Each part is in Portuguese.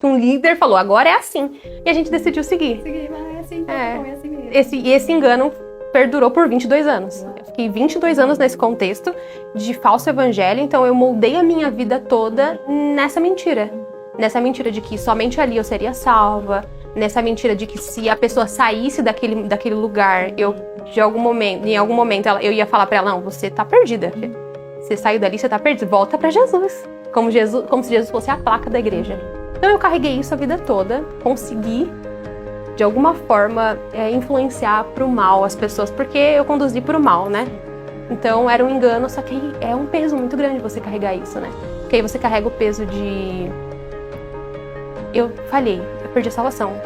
Um líder falou, agora é assim. E a gente decidiu seguir. É assim, é assim mesmo. Esse engano perdurou por 22 anos. Eu fiquei 22 anos nesse contexto de falso evangelho, então eu moldei a minha vida toda nessa mentira. Nessa mentira de que somente ali eu seria salva, nessa mentira de que se a pessoa saísse daquele lugar, em algum momento eu ia falar pra ela, não, você tá perdida. Você saiu dali, você tá perdida, volta pra Jesus. Como se Jesus fosse a placa da igreja. Então eu carreguei isso a vida toda, consegui de alguma forma influenciar pro mal as pessoas, porque eu conduzi pro mal, né? Então era um engano, só que é um peso muito grande você carregar isso, né? Porque aí você carrega o peso de... Eu falhei, eu perdi a salvação.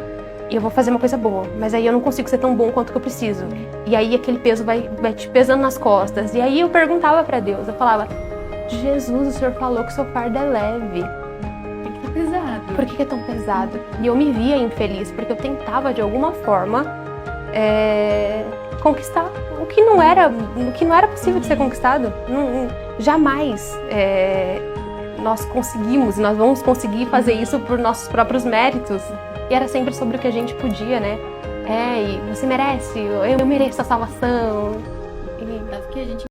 E eu vou fazer uma coisa boa, mas aí eu não consigo ser tão bom quanto que eu preciso. E aí aquele peso vai te pesando nas costas. E aí eu perguntava pra Deus, eu falava, Jesus, o Senhor falou que seu fardo é leve. Pesado. Por que é tão pesado? E eu me via infeliz, porque eu tentava de alguma forma conquistar o que não era possível de ser conquistado. Jamais nós vamos conseguir fazer isso por nossos próprios méritos. E era sempre sobre o que a gente podia, né? E você merece, eu mereço a salvação. Tanto que a gente...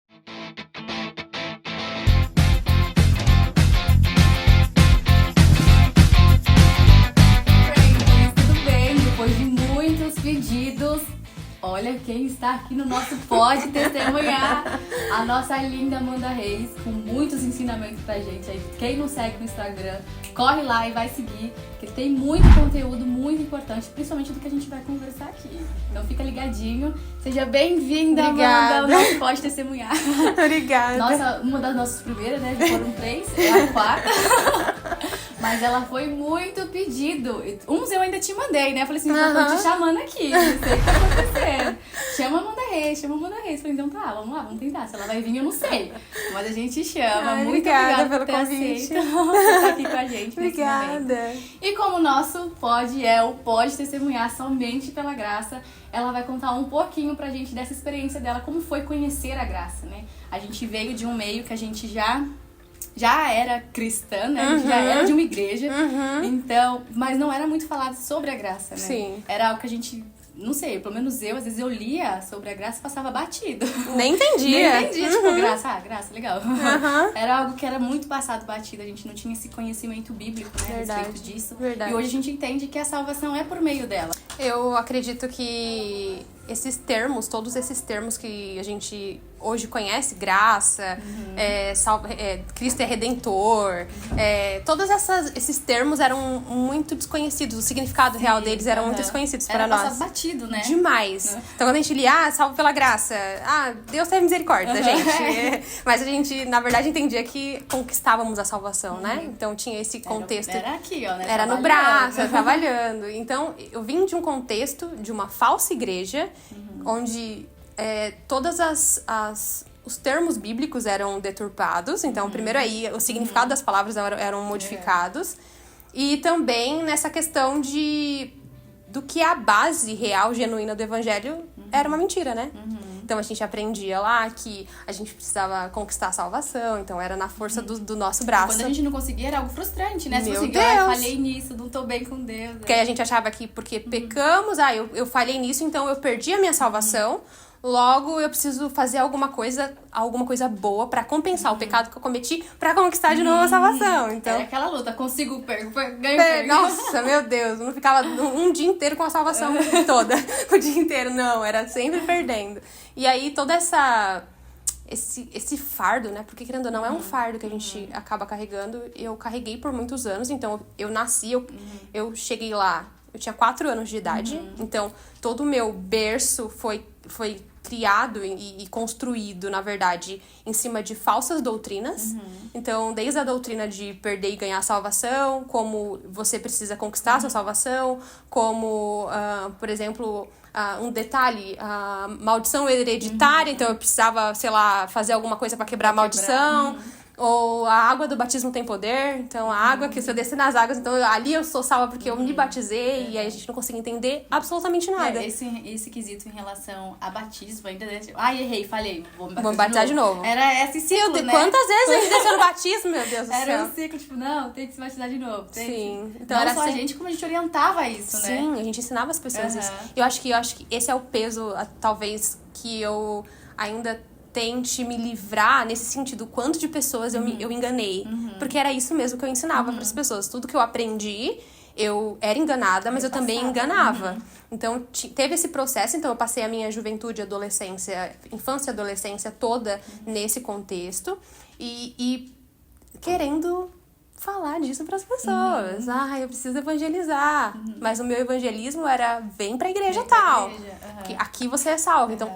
Olha quem está aqui no nosso Pode Testemunhar, a nossa linda Amanda Reis, com muitos ensinamentos pra gente aí. Quem não segue no Instagram, corre lá e vai seguir, porque tem muito conteúdo muito importante, principalmente do que a gente vai conversar aqui. Então fica ligadinho. Seja bem-vinda, Amanda, ao nosso Pode Testemunhar. Obrigada. Uma das nossas primeiras, né? Foram 3, é a quarta. Mas ela foi muito pedido. Uns eu ainda te mandei, né? Eu falei assim, tô te chamando aqui, não sei o que tá acontecendo. Chama a Amanda Reis. Falei, então tá, vamos lá, vamos tentar. Se ela vai vir, eu não sei. Mas a gente chama. Muito obrigada pelo por ter convite. aceito estar aqui com a gente. Obrigada. E como o nosso Pode Testemunhar somente pela graça, ela vai contar um pouquinho pra gente dessa experiência dela, como foi conhecer a graça, né? A gente veio de um meio que a gente já era cristã, né? A gente já era de uma igreja. Então, mas não era muito falado sobre a graça, né? Sim. Era algo que a gente, não sei, pelo menos eu, às vezes eu lia sobre a graça e passava batido. Nem entendia. Tipo, graça, legal. Era algo que era muito passado batido, a gente não tinha esse conhecimento bíblico, né? A respeito disso. Verdade. E hoje a gente entende que a salvação é por meio dela. Eu acredito que todos esses termos que a gente hoje conhece, graça, Cristo é Redentor, todos esses termos eram muito desconhecidos, o significado real deles eram muito desconhecidos para nós. Era passado batido, né? Demais. Então quando a gente lia, salvo pela graça, Deus teve misericórdia da gente. Mas a gente, na verdade, entendia que conquistávamos a salvação, né? Então tinha esse contexto. Era aqui, ó, né? Era no braço, trabalhando. Então eu vim de um contexto de uma falsa igreja, onde todas os termos bíblicos eram deturpados. Então, primeiro aí, o significado das palavras eram modificados. E também nessa questão do que a base real, genuína do evangelho era uma mentira, né? Então, a gente aprendia lá que a gente precisava conquistar a salvação. Então, era na força do nosso braço. Quando a gente não conseguia, era algo frustrante, né? Meu Se Deus! eu falhei nisso, não tô bem com Deus. Porque a gente achava que porque pecamos, eu falhei nisso, então eu perdi a minha salvação. Logo, eu preciso fazer alguma coisa boa pra compensar o pecado que eu cometi pra conquistar de novo a salvação. Então, era aquela luta, consigo, ganho. nossa, meu Deus, eu não ficava um dia inteiro com a salvação toda. O dia inteiro, não, era sempre perdendo. E aí, todo esse fardo, né? Porque, querendo ou não, é um fardo que a gente acaba carregando. Eu carreguei por muitos anos, então eu nasci, eu cheguei lá, eu tinha 4 anos de idade. Então, todo o meu berço foi criado e construído, na verdade, em cima de falsas doutrinas. Então, desde a doutrina de perder e ganhar a salvação, como você precisa conquistar a sua salvação, como, por exemplo, um detalhe, maldição hereditária, então eu precisava, sei lá, fazer alguma coisa para quebrar a maldição. Ou a água do batismo tem poder, então a água que se eu descer nas águas, então ali eu sou salva porque eu me batizei, e aí a gente não consegue entender absolutamente nada. Esse quesito em relação a batismo ainda... Ai, errei, falei, vou me Vamos batizar de novo. Era esse ciclo, né? Quantas vezes a gente desceu no batismo, meu Deus do céu. Era um ciclo, tipo, não, tem que se batizar de novo. Sim. Então não era só a gente, como a gente orientava isso, né? Sim, a gente ensinava as pessoas isso. Eu acho que esse é o peso, talvez, que eu ainda tente me livrar nesse sentido, quanto de pessoas eu enganei. Porque era isso mesmo que eu ensinava para as pessoas. Tudo que eu aprendi, eu era enganada, mas eu também enganava. Então, teve esse processo. Então, eu passei a minha juventude, adolescência, infância e adolescência toda nesse contexto. E querendo falar disso para as pessoas. Eu preciso evangelizar. Mas o meu evangelismo era, vem pra igreja tal. Que aqui você é salvo. Então,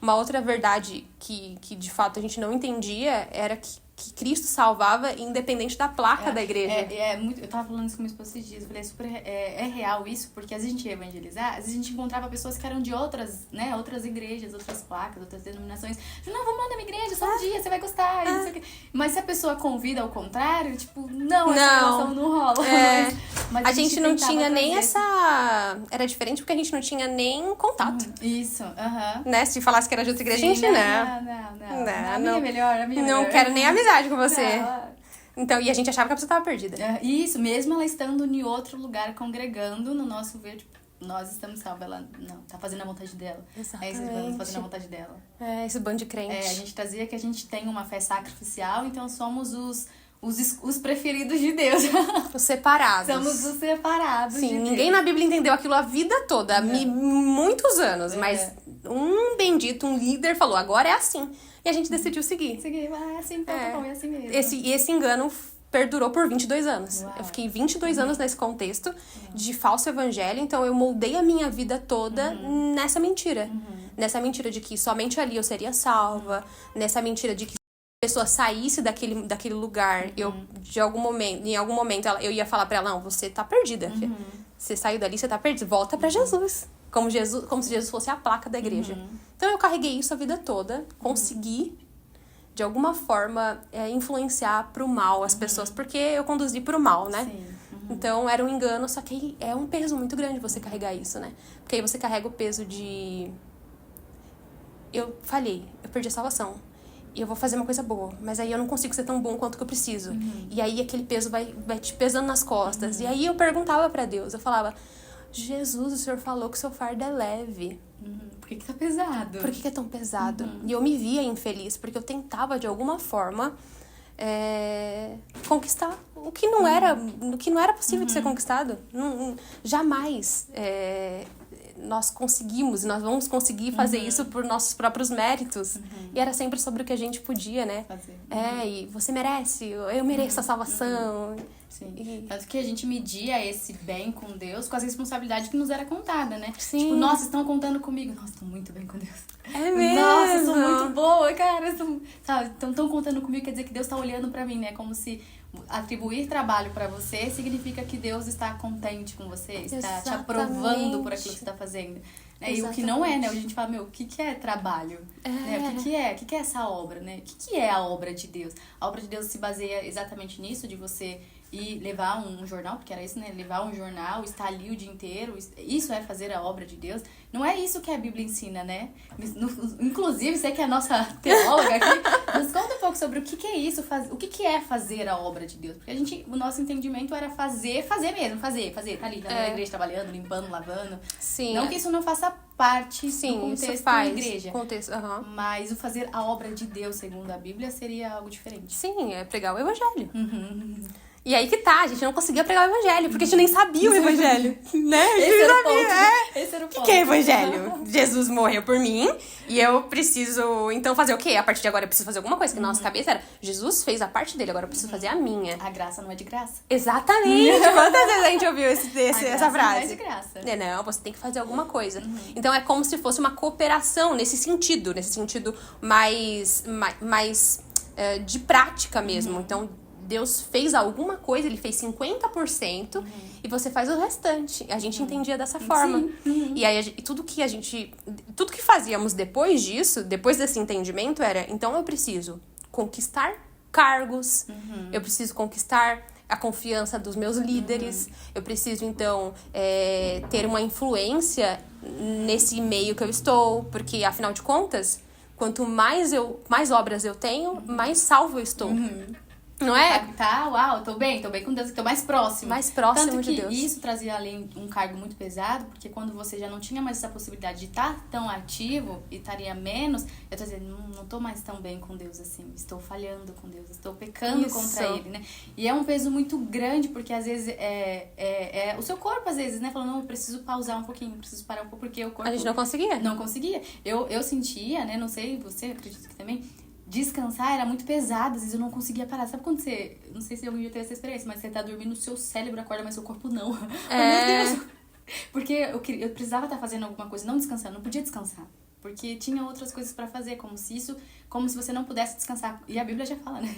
uma outra verdade que de fato a gente não entendia era que Cristo salvava independente da placa da igreja. Muito, eu tava falando isso com minha esposa esses dias, eu falei, é real isso, porque às vezes a gente ia evangelizar, às vezes a gente encontrava pessoas que eram de outras, né, outras igrejas, outras placas, outras denominações. Não, vamos lá na minha igreja, só um dia, você vai gostar, não sei o quê. Mas se a pessoa convida ao contrário, tipo, essa relação não rola. Mas a gente não tinha nem essa... Era diferente porque a gente não tinha nem contato. Isso, Né? Se falasse que era de outra igreja, a gente não. A minha é melhor, Não quero nem amizade com você. Então, e a gente achava que a pessoa estava perdida. Isso, mesmo ela estando em outro lugar, congregando, no nosso ver, tipo, nós estamos salvos, ela não, tá fazendo a vontade dela. Exatamente. Estamos fazendo a vontade dela. Esse bando de crente. A gente trazia que a gente tem uma fé sacrificial, então somos os preferidos de Deus. Os separados. Somos os separados. Sim, ninguém na Bíblia entendeu aquilo a vida toda, muitos anos, mas um bendito, um líder falou, agora é assim. E a gente decidiu seguir. Assim, tá bom, é assim mesmo. Esse engano perdurou por 22 anos. Uau. Eu fiquei 22 anos nesse contexto de falso evangelho, então eu moldei a minha vida toda nessa mentira. Nessa mentira de que somente ali eu seria salva, nessa mentira de que se a pessoa saísse daquele lugar, eu, em algum momento, eu ia falar pra ela, não, você tá perdida, filha. Você saiu dali, você tá perdida, volta pra Jesus. Como se Jesus fosse a placa da igreja. Então eu carreguei isso a vida toda, consegui, de alguma forma, influenciar pro mal as pessoas, porque eu conduzi pro mal, né? Sim. Então era um engano, só que é um peso muito grande você carregar isso, né? Porque aí você carrega o peso de... Eu falhei, eu perdi a salvação. E eu vou fazer uma coisa boa, mas aí eu não consigo ser tão bom quanto que eu preciso. E aí aquele peso vai te pesando nas costas. E aí eu perguntava pra Deus, eu falava... Jesus, o Senhor falou que o seu fardo é leve. Por que tá pesado? Por que é tão pesado? E eu me via infeliz, porque eu tentava, de alguma forma, conquistar o que não era possível de ser conquistado. Jamais nós conseguimos, nós vamos conseguir fazer isso por nossos próprios méritos. E era sempre sobre o que a gente podia, né? Fazer. E você merece, eu mereço a salvação. Sim. Tanto que a gente media esse bem com Deus com as responsabilidades que nos era contada, né? Sim. Tipo, nossa, estão contando comigo. Nossa, estou muito bem com Deus. É mesmo? Nossa, eu sou muito boa, cara. Sabe? Então, estão contando comigo, quer dizer que Deus está olhando pra mim, né? Como se atribuir trabalho pra você significa que Deus está contente com você, está te aprovando por aquilo que você tá fazendo. Né? E o que não é, né? A gente fala, o que é trabalho? Né? O que é essa obra, né? O que é a obra de Deus? A obra de Deus se baseia exatamente nisso, de você ir levar um jornal, porque era isso, né? Levar um jornal, estar ali o dia inteiro. Isso é fazer a obra de Deus. Não é isso que a Bíblia ensina, né? Inclusive, você que é a nossa teóloga aqui, nos conta um pouco sobre o que é isso, o que é fazer a obra de Deus. Porque o nosso entendimento era fazer mesmo, fazer. Tá ali, na igreja, trabalhando, limpando, lavando. Sim. Não que isso não faça parte do contexto da igreja. Mas o fazer a obra de Deus, segundo a Bíblia, seria algo diferente. Sim, é pregar o evangelho. E aí que tá, a gente não conseguia pregar o evangelho, porque a gente nem sabia o evangelho, né? Esse era o ponto. Esse era o ponto. O que é evangelho? Jesus morreu por mim e eu preciso, então, fazer o quê? A partir de agora eu preciso fazer alguma coisa, que na nossa cabeça era, Jesus fez a parte dele, agora eu preciso fazer a minha. A graça não é de graça. Exatamente! Quantas vezes a gente ouviu essa frase? Não é de graça. Não, você tem que fazer alguma coisa. Então é como se fosse uma cooperação nesse sentido mais de prática mesmo. Então, Deus fez alguma coisa, ele fez 50% e você faz o restante. A gente entendia dessa forma. E aí, tudo que fazíamos depois disso, depois desse entendimento, era, então eu preciso conquistar cargos, eu preciso conquistar a confiança dos meus líderes, eu preciso, então, ter uma influência nesse meio que eu estou, porque, afinal de contas, quanto mais obras eu tenho, mais salvo eu estou. Não é? Uau, tô bem com Deus, tô mais próximo. Mais próximo Tanto que de Deus. isso trazia além um cargo muito pesado, porque quando você já não tinha mais essa possibilidade de estar tão ativo e estaria menos, eu tô dizendo, não tô mais tão bem com Deus assim, estou falhando com Deus, estou pecando contra Ele, né? E é um peso muito grande, porque às vezes o seu corpo, às vezes, né, falando, não, eu preciso pausar um pouquinho, preciso parar um pouco, porque o corpo... A gente não conseguia. Não conseguia. Eu sentia, né, não sei, você acredita que também... Descansar era muito pesado, às vezes eu não conseguia parar. Sabe quando você... Não sei se algum dia teve essa experiência, mas você tá dormindo, o seu cérebro acorda, mas seu corpo não. Meu Deus! Porque eu precisava estar fazendo alguma coisa, não descansando, não podia descansar. Porque tinha outras coisas pra fazer, como se você não pudesse descansar. E a Bíblia já fala, né?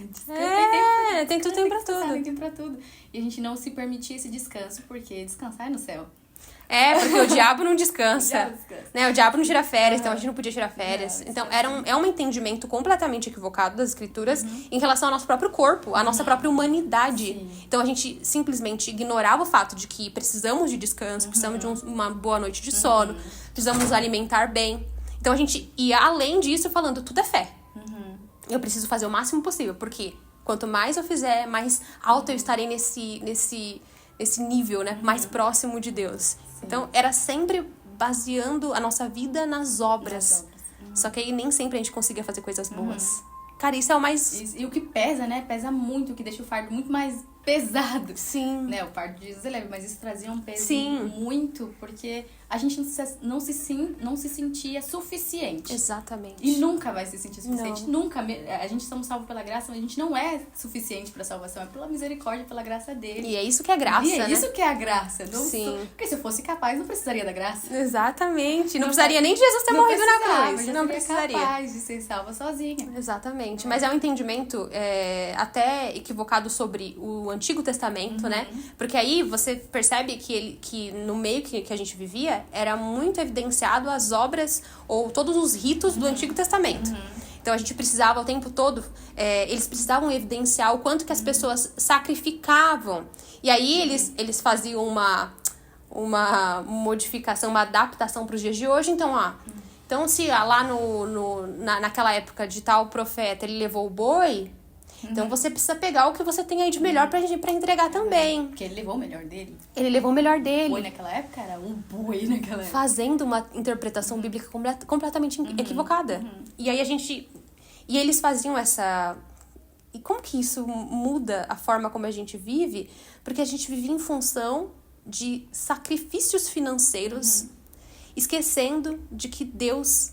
Tem tudo, tem pra tudo. Tem tempo pra tudo. E a gente não se permitia esse descanso, porque descansar é no céu. Porque o diabo não descansa. O diabo não tira férias, então a gente não podia tirar férias. Não, então é um entendimento completamente equivocado das escrituras em relação ao nosso próprio corpo, à nossa própria humanidade. Sim. Então a gente simplesmente ignorava o fato de que precisamos de descanso, precisamos de uma boa noite de sono, precisamos nos alimentar bem. Então a gente ia além disso falando, tudo é fé. Eu preciso fazer o máximo possível, porque quanto mais eu fizer, mais alto eu estarei nesse nível, né? Mais próximo de Deus. Sim. Então, era sempre baseando a nossa vida nas obras. Só que aí nem sempre a gente conseguia fazer coisas boas. Cara, isso é o mais... E o que pesa, né? Pesa muito, o que deixa o fardo muito mais pesado. Sim. Né? O fardo de Jesus é leve, mas isso trazia um peso Sim. muito, porque a gente não se sentia suficiente. Exatamente. E nunca vai se sentir suficiente. Não. Nunca. A gente somos salvos pela graça, mas a gente não é suficiente pra salvação. É pela misericórdia, pela graça dele. E é isso que é graça, e é né? isso que é a graça. Sim. Porque se eu fosse capaz, não precisaria da graça. Exatamente. Não precisaria nem de Jesus ter morrido na cruz. Não precisaria. Capaz de ser salva sozinha. Exatamente. Mas é um entendimento até equivocado sobre o Antigo Testamento, né? Porque aí você percebe que no meio que a gente vivia, era muito evidenciado as obras ou todos os ritos do Antigo Testamento. Então a gente precisava o tempo todo, eles precisavam evidenciar o quanto que as pessoas sacrificavam. E aí eles faziam uma modificação, uma adaptação para os dias de hoje. Então se lá naquela época de tal profeta ele levou o boi, então você precisa pegar o que você tem aí de melhor pra entregar também. Porque ele levou o melhor dele. Ele levou o melhor dele. O boi naquela época era um boi naquela época. Fazendo uma interpretação bíblica completamente equivocada. E aí E eles faziam essa... E como que isso muda a forma como a gente vive? Porque a gente vivia em função de sacrifícios financeiros, esquecendo de que Deus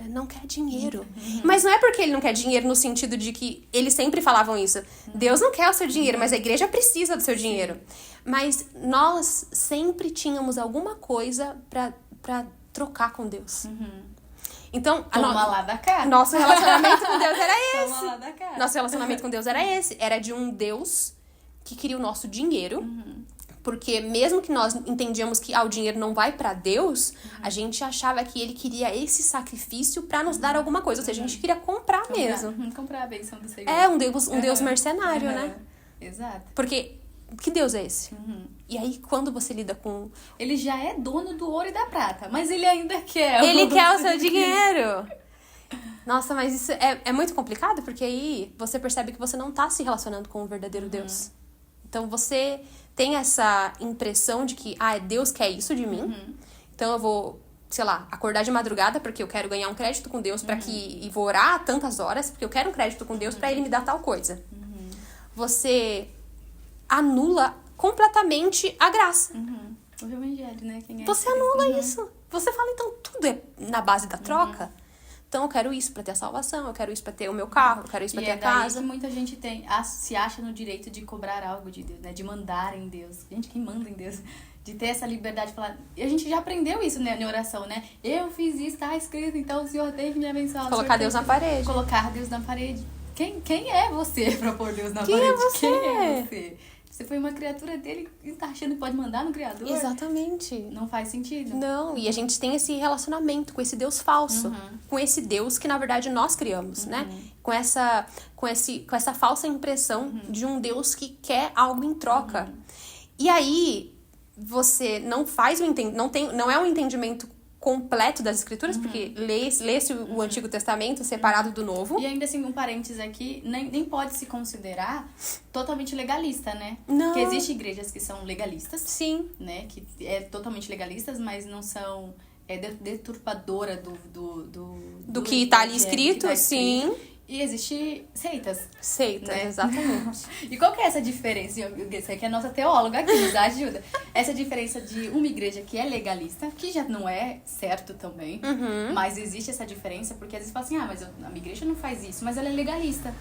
não quer dinheiro. Mas não é porque ele não quer dinheiro no sentido de que eles sempre falavam isso. Deus não quer o seu dinheiro, mas a igreja precisa do seu dinheiro. Mas nós sempre tínhamos alguma coisa pra trocar com Deus. Então, Toma lá da cara. Nosso relacionamento com Deus era esse. Toma lá da cara. Nosso relacionamento com Deus era esse. Era de um Deus que queria o nosso dinheiro. Porque mesmo que nós entendíamos que o dinheiro não vai pra Deus, a gente achava que ele queria esse sacrifício pra nos dar alguma coisa. Ou seja, a gente queria comprar mesmo. Comprar a bênção do Senhor. É, um Deus mercenário, né? Exato. Porque, que Deus é esse? E aí, quando você lida com... Ele já é dono do ouro e da prata, mas ele ainda quer. Ele quer o seu dinheiro. Nossa, mas isso é muito complicado, porque aí você percebe que você não tá se relacionando com o verdadeiro Deus. Então, você tem essa impressão de que, Deus quer isso de mim, então eu vou, sei lá, acordar de madrugada porque eu quero ganhar um crédito com Deus e vou orar tantas horas porque eu quero um crédito com Deus pra ele me dar tal coisa. Você anula completamente a graça. O evangelho, né? Quem é você anula isso. Você fala, então, tudo é na base da troca. Então, eu quero isso pra ter a salvação, eu quero isso pra ter o meu carro, eu quero isso pra ter a casa. Que muita gente se acha no direito de cobrar algo de Deus, né? De mandar em Deus. Gente, quem manda em Deus? De ter essa liberdade de falar... E a gente já aprendeu isso, né, na oração, né? Eu fiz isso, tá escrito, então o Senhor tem que me abençoar. Colocar Deus na parede. Colocar Deus na parede. Quem é você pra pôr Deus na parede? Quem é você? Quem é você? Você foi uma criatura dele e tá achando que pode mandar no Criador? Exatamente. Não faz sentido. Não, e a gente tem esse relacionamento com esse Deus falso. Com esse Deus que, na verdade, nós criamos, né? com essa falsa impressão de um Deus que quer algo em troca. E aí, você não faz não é um entendimento completo das escrituras, porque lê-se o Antigo Testamento separado do Novo. E ainda assim, um parênteses aqui, nem pode se considerar totalmente legalista, né? Não. Porque existem igrejas que são legalistas. Sim. Né? Que é totalmente legalistas, mas não são deturpadora do que tá ali escrito, sim. E existe seitas. Seitas, né? exatamente. E qual que é essa diferença? Você aqui é a nossa teóloga aqui, nos ajuda. Essa diferença de uma igreja que é legalista, que já não é certo também, mas existe essa diferença, porque às vezes fala assim, mas a minha igreja não faz isso, mas ela é legalista.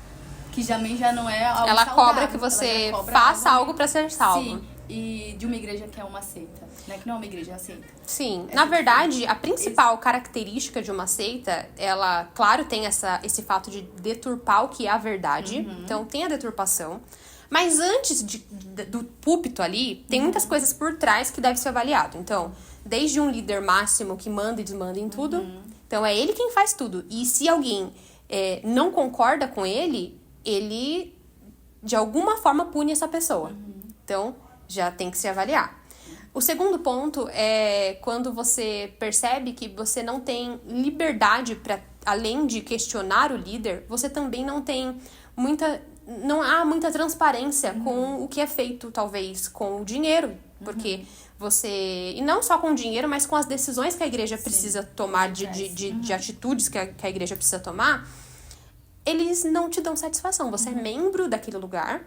Que também já não é algo ela saudável. cobra que você faça algo pra ser salvo. Sim, e de uma igreja que é uma seita, né? Que não é uma igreja, é uma seita. Sim, na verdade, a principal característica de uma seita, ela, claro, tem esse fato de deturpar o que é a verdade. Então, tem a deturpação. Mas antes do púlpito ali, tem muitas coisas por trás que deve ser avaliado. Então, desde um líder máximo que manda e desmanda em tudo. Então, é ele quem faz tudo. E se alguém não concorda com ele, de alguma forma, pune essa pessoa. Então, já tem que se avaliar. O segundo ponto é quando você percebe que você não tem liberdade para, além de questionar o líder, você também não há muita transparência com o que é feito, talvez, com o dinheiro. Porque e não só com o dinheiro, mas com as decisões que a igreja precisa tomar, de atitudes que a igreja precisa tomar, eles não te dão satisfação. Você é membro daquele lugar,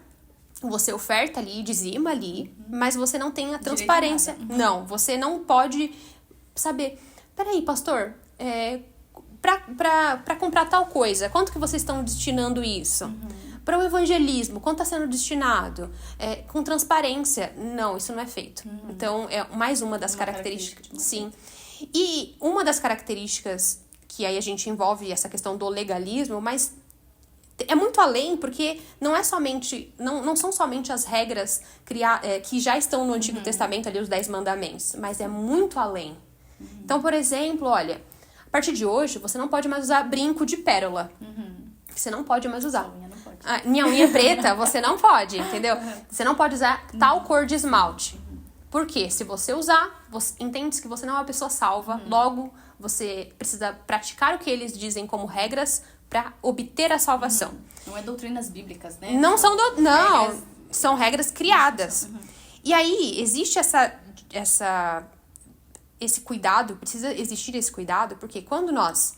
você oferta ali, dizima ali, mas você não tem a transparência. Não, você não pode saber. Peraí, pastor, pra comprar tal coisa, quanto que vocês estão destinando isso? Para o evangelismo, quanto está sendo destinado? Com transparência. Não, isso não é feito. Então, é mais uma das características. Sim. E uma das características que aí a gente envolve essa questão do legalismo, mas é muito além, porque não são somente as regras que já estão no Antigo Testamento, ali os 10 mandamentos, mas é muito além. Então, por exemplo, olha, a partir de hoje, você não pode mais usar brinco de pérola. Você não pode mais usar. Minha unha preta, você não pode, entendeu? Você não pode usar tal cor de esmalte. Por quê? Se você usar, entende que você não é uma pessoa salva, logo você precisa praticar o que eles dizem como regras para obter a salvação. Não é doutrinas bíblicas, né? Não são regras criadas. E aí, existe esse cuidado, precisa existir esse cuidado, porque quando nós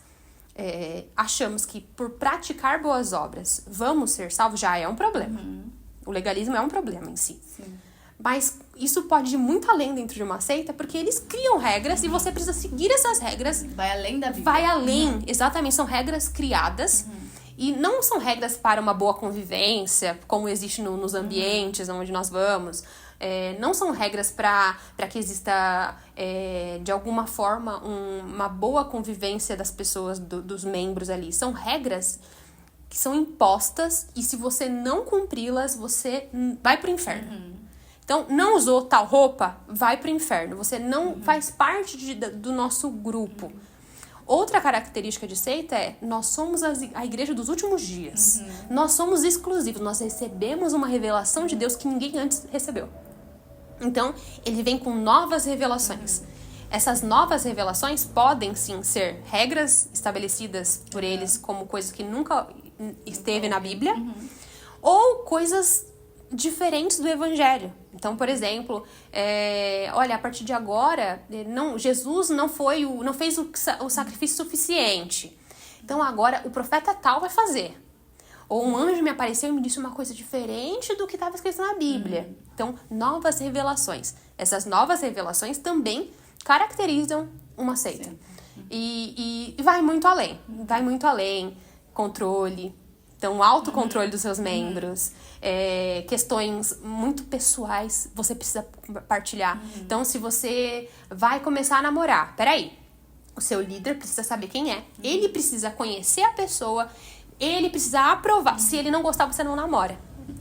achamos que por praticar boas obras vamos ser salvos, já é um problema. O legalismo é um problema em si. Sim. Mas isso pode ir muito além dentro de uma seita, porque eles criam regras e você precisa seguir essas regras. Vai além da Bíblia. Vai além, exatamente. São regras criadas e não são regras para uma boa convivência, como existe nos ambientes onde nós vamos. Não são regras para que exista, de alguma forma, uma boa convivência das pessoas, dos membros ali. São regras que são impostas e se você não cumpri-las, você vai pro inferno. Então, não usou tal roupa, vai pro inferno. Você não faz parte do nosso grupo. Outra característica de seita nós somos a igreja dos últimos dias. Nós somos exclusivos, nós recebemos uma revelação de Deus que ninguém antes recebeu. Então, ele vem com novas revelações. Essas novas revelações podem, sim, ser regras estabelecidas por eles como coisas que nunca esteve na Bíblia, ou coisas diferentes do Evangelho. Então, por exemplo, olha, a partir de agora, Jesus não fez o sacrifício suficiente. Então, agora, o profeta tal vai fazer. Ou um anjo me apareceu e me disse uma coisa diferente do que estava escrito na Bíblia. Então, novas revelações. Essas novas revelações também caracterizam uma seita. E vai muito além. Vai muito além. Controle. Então, autocontrole dos seus membros. Questões muito pessoais, você precisa partilhar. Então, se você vai começar a namorar, peraí. O seu líder precisa saber quem é. Ele precisa conhecer a pessoa. Ele precisa aprovar. Se ele não gostar, você não namora.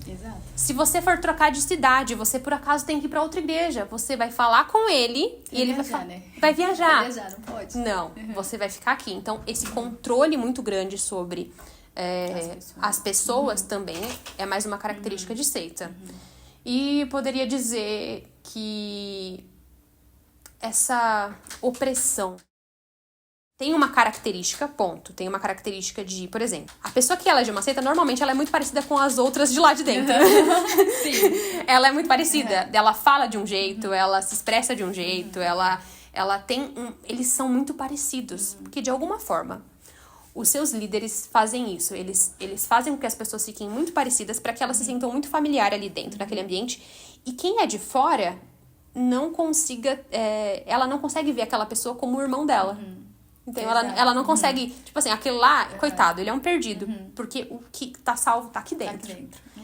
Exato. Se você for trocar de cidade, você por acaso tem que ir pra outra igreja, você vai falar com ele e ele vai viajar. Vai viajar, não pode. Não, você vai ficar aqui. Então, esse controle muito grande sobre as pessoas também é mais uma característica de seita. E poderia dizer que essa opressão tem uma característica, tem uma característica de, por exemplo, a pessoa que ela é de uma seita, normalmente ela é muito parecida com as outras de lá de dentro. Sim. Ela é muito parecida, ela fala de um jeito, ela se expressa de um jeito, ela tem eles são muito parecidos, porque de alguma forma os seus líderes fazem isso, eles fazem com que as pessoas fiquem muito parecidas para que elas se sintam muito familiar ali dentro, naquele ambiente, e quem é de fora não consiga, ela não consegue ver aquela pessoa como o irmão dela. Então, ela não consegue... Tipo assim, aquele lá, coitado, ele é um perdido. Porque o que tá salvo tá aqui dentro.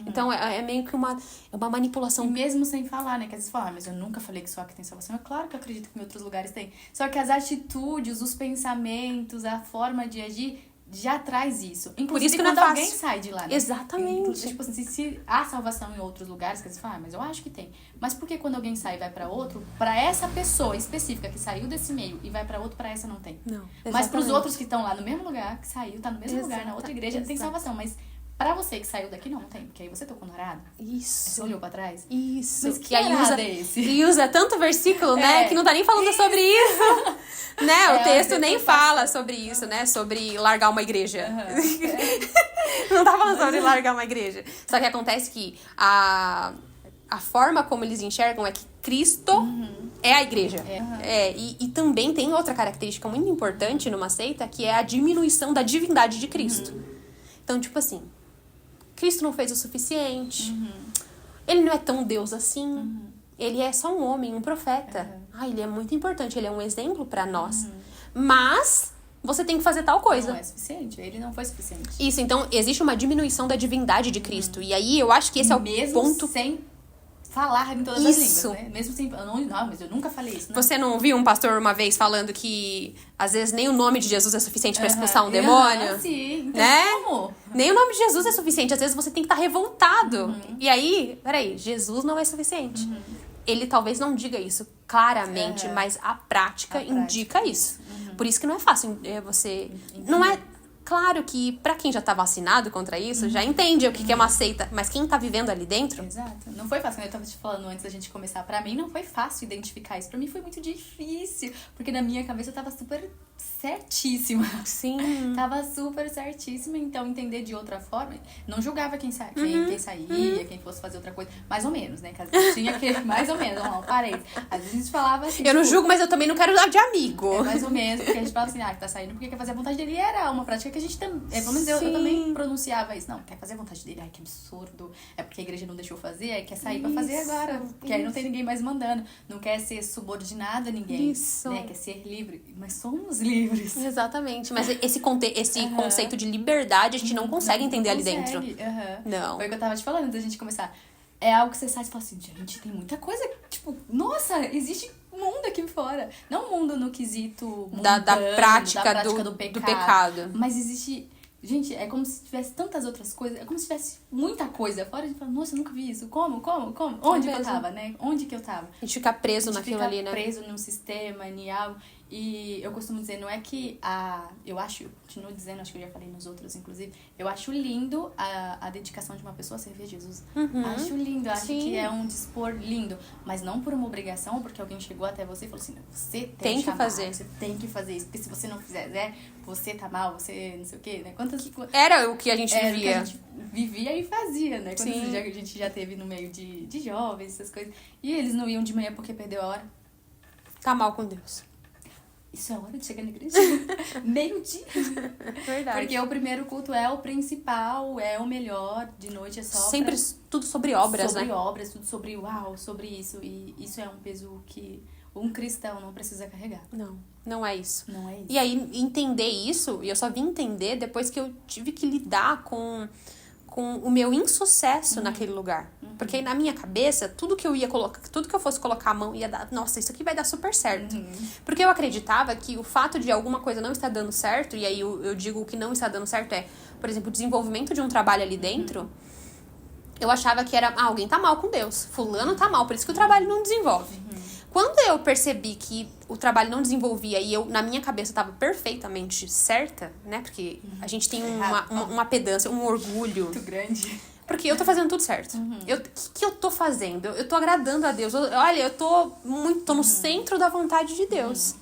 Então, é meio que uma manipulação. E mesmo sem falar, né? Que às vezes fala, mas eu nunca falei que só aqui tem salvação. É claro que eu acredito que em outros lugares tem. Só que as atitudes, os pensamentos, a forma de agir... já traz isso. Inclusive, por isso que quando não é alguém fácil. sai de lá, né? Exatamente. Tipo assim, se há salvação em outros lugares, que você fala, mas eu acho que tem. Mas por que quando alguém sai e vai pra outro, pra essa pessoa específica que saiu desse meio e vai pra outro, pra essa não tem? Não. Mas pros outros que estão lá no mesmo lugar, que saiu, tá no mesmo lugar, na outra igreja, tem salvação. Mas pra você que saiu daqui, não tem. Porque aí você tocou no arado. Isso. Você olhou pra trás. Isso. Mas que e aí arado é esse? E usa tanto versículo, né? Que não tá nem falando sobre isso. Né? O texto nem fala sobre isso, né? Sobre largar uma igreja. Não tá falando sobre largar uma igreja. Só que acontece que a forma como eles enxergam é que Cristo é a igreja. E também tem outra característica muito importante numa seita, que é a diminuição da divindade de Cristo. Então, tipo assim, Cristo não fez o suficiente. Ele não é tão Deus assim. Ele é só um homem, um profeta. Ele é muito importante, ele é um exemplo pra nós. Mas você tem que fazer tal coisa. Não é suficiente, ele não foi suficiente. Isso, então existe uma diminuição da divindade de Cristo. E aí eu acho que esse é o mesmo ponto... sem falar em todas as línguas, né? Mesmo sem... Não, mas eu nunca falei isso. Não. Você não viu um pastor uma vez falando que às vezes nem o nome de Jesus é suficiente pra expulsar um demônio? Sim, então né? como? Nem o nome de Jesus é suficiente. Às vezes você tem que estar revoltado. E aí, peraí, Jesus não é suficiente. Ele talvez não diga isso claramente, mas a prática indica isso. Por isso que não é fácil você... Não é... Claro que pra quem já tá vacinado contra isso, já entende o que é uma seita. Mas quem tá vivendo ali dentro... Exato. Não foi fácil. Eu tava te falando antes da gente começar. Pra mim não foi fácil identificar isso. Pra mim foi muito difícil. Porque na minha cabeça eu tava super certíssima. Sim. Tava super certíssima. Então entender de outra forma... Não julgava quem saía, quem fosse fazer outra coisa. Mais ou menos, né? Que às vezes tinha que... Mais ou menos, não parei. Às vezes a gente falava assim... Eu não julgo, mas eu também não quero dar de amigo. É mais ou menos. Porque a gente falava assim, que tá saindo porque quer fazer a vontade dele. E era uma prática que a gente também... Pelo menos eu também pronunciava isso. Não, quer fazer a vontade dele. Ai, que absurdo. É porque a igreja não deixou fazer. Aí quer sair pra fazer agora. Porque aí não tem ninguém mais mandando. Não quer ser subordinado a ninguém. Isso. Né? Quer ser livre. Mas somos livres. Exatamente. Mas esse conceito de liberdade a gente não consegue entender ali dentro. Não. Foi o que eu tava te falando antes da gente começar. É algo que você sai e fala assim, gente, tem muita coisa. Tipo, nossa, existe mundo aqui fora. Não mundo no quesito mundano, da prática do pecado. Mas existe... Gente, é como se tivesse tantas outras coisas. É como se tivesse muita coisa fora. A gente fala, nossa, eu nunca vi isso. Como? Onde que eu tava, né? Onde que eu tava? A gente fica preso naquilo ali, né? Preso num sistema, em algo. E eu costumo dizer, não é que eu acho, continuo dizendo, acho que eu já falei nos outros, inclusive, eu acho lindo a dedicação de uma pessoa a servir a Jesus. Acho lindo, acho que é um dispor lindo. Mas não por uma obrigação, porque alguém chegou até você e falou assim, você tem que fazer. Você tem que fazer isso, porque se você não fizer, né, você tá mal, você não sei o quê, né? Era o que a gente vivia. O que a gente vivia e fazia, né? Quando a gente já teve no meio de jovens, essas coisas. E eles não iam de manhã porque perdeu a hora. Tá mal com Deus. Isso é hora de chegar na igreja? Meio-dia. Verdade. Porque o primeiro culto é o principal, é o melhor, de noite é só sempre tudo sobre obras, sobre né? Sobre obras, tudo sobre sobre isso. E isso é um peso que um cristão não precisa carregar. Não é isso. Não é isso. E aí, entender isso, e eu só vim entender depois que eu tive que lidar com o meu insucesso naquele lugar. Porque na minha cabeça, tudo que eu fosse colocar a mão ia dar, nossa, isso aqui vai dar super certo. Porque eu acreditava que o fato de alguma coisa não estar dando certo, e aí eu digo o que não está dando certo é, por exemplo, o desenvolvimento de um trabalho ali dentro, eu achava que era, alguém tá mal com Deus, fulano tá mal, por isso que o trabalho não desenvolve. Quando eu percebi que o trabalho não desenvolvia e eu, na minha cabeça, estava perfeitamente certa, né? Porque a gente tem uma pedância, um orgulho. Muito grande. Porque eu tô fazendo tudo certo. O que eu tô fazendo? Eu tô agradando a Deus. Olha, eu tô no centro da vontade de Deus.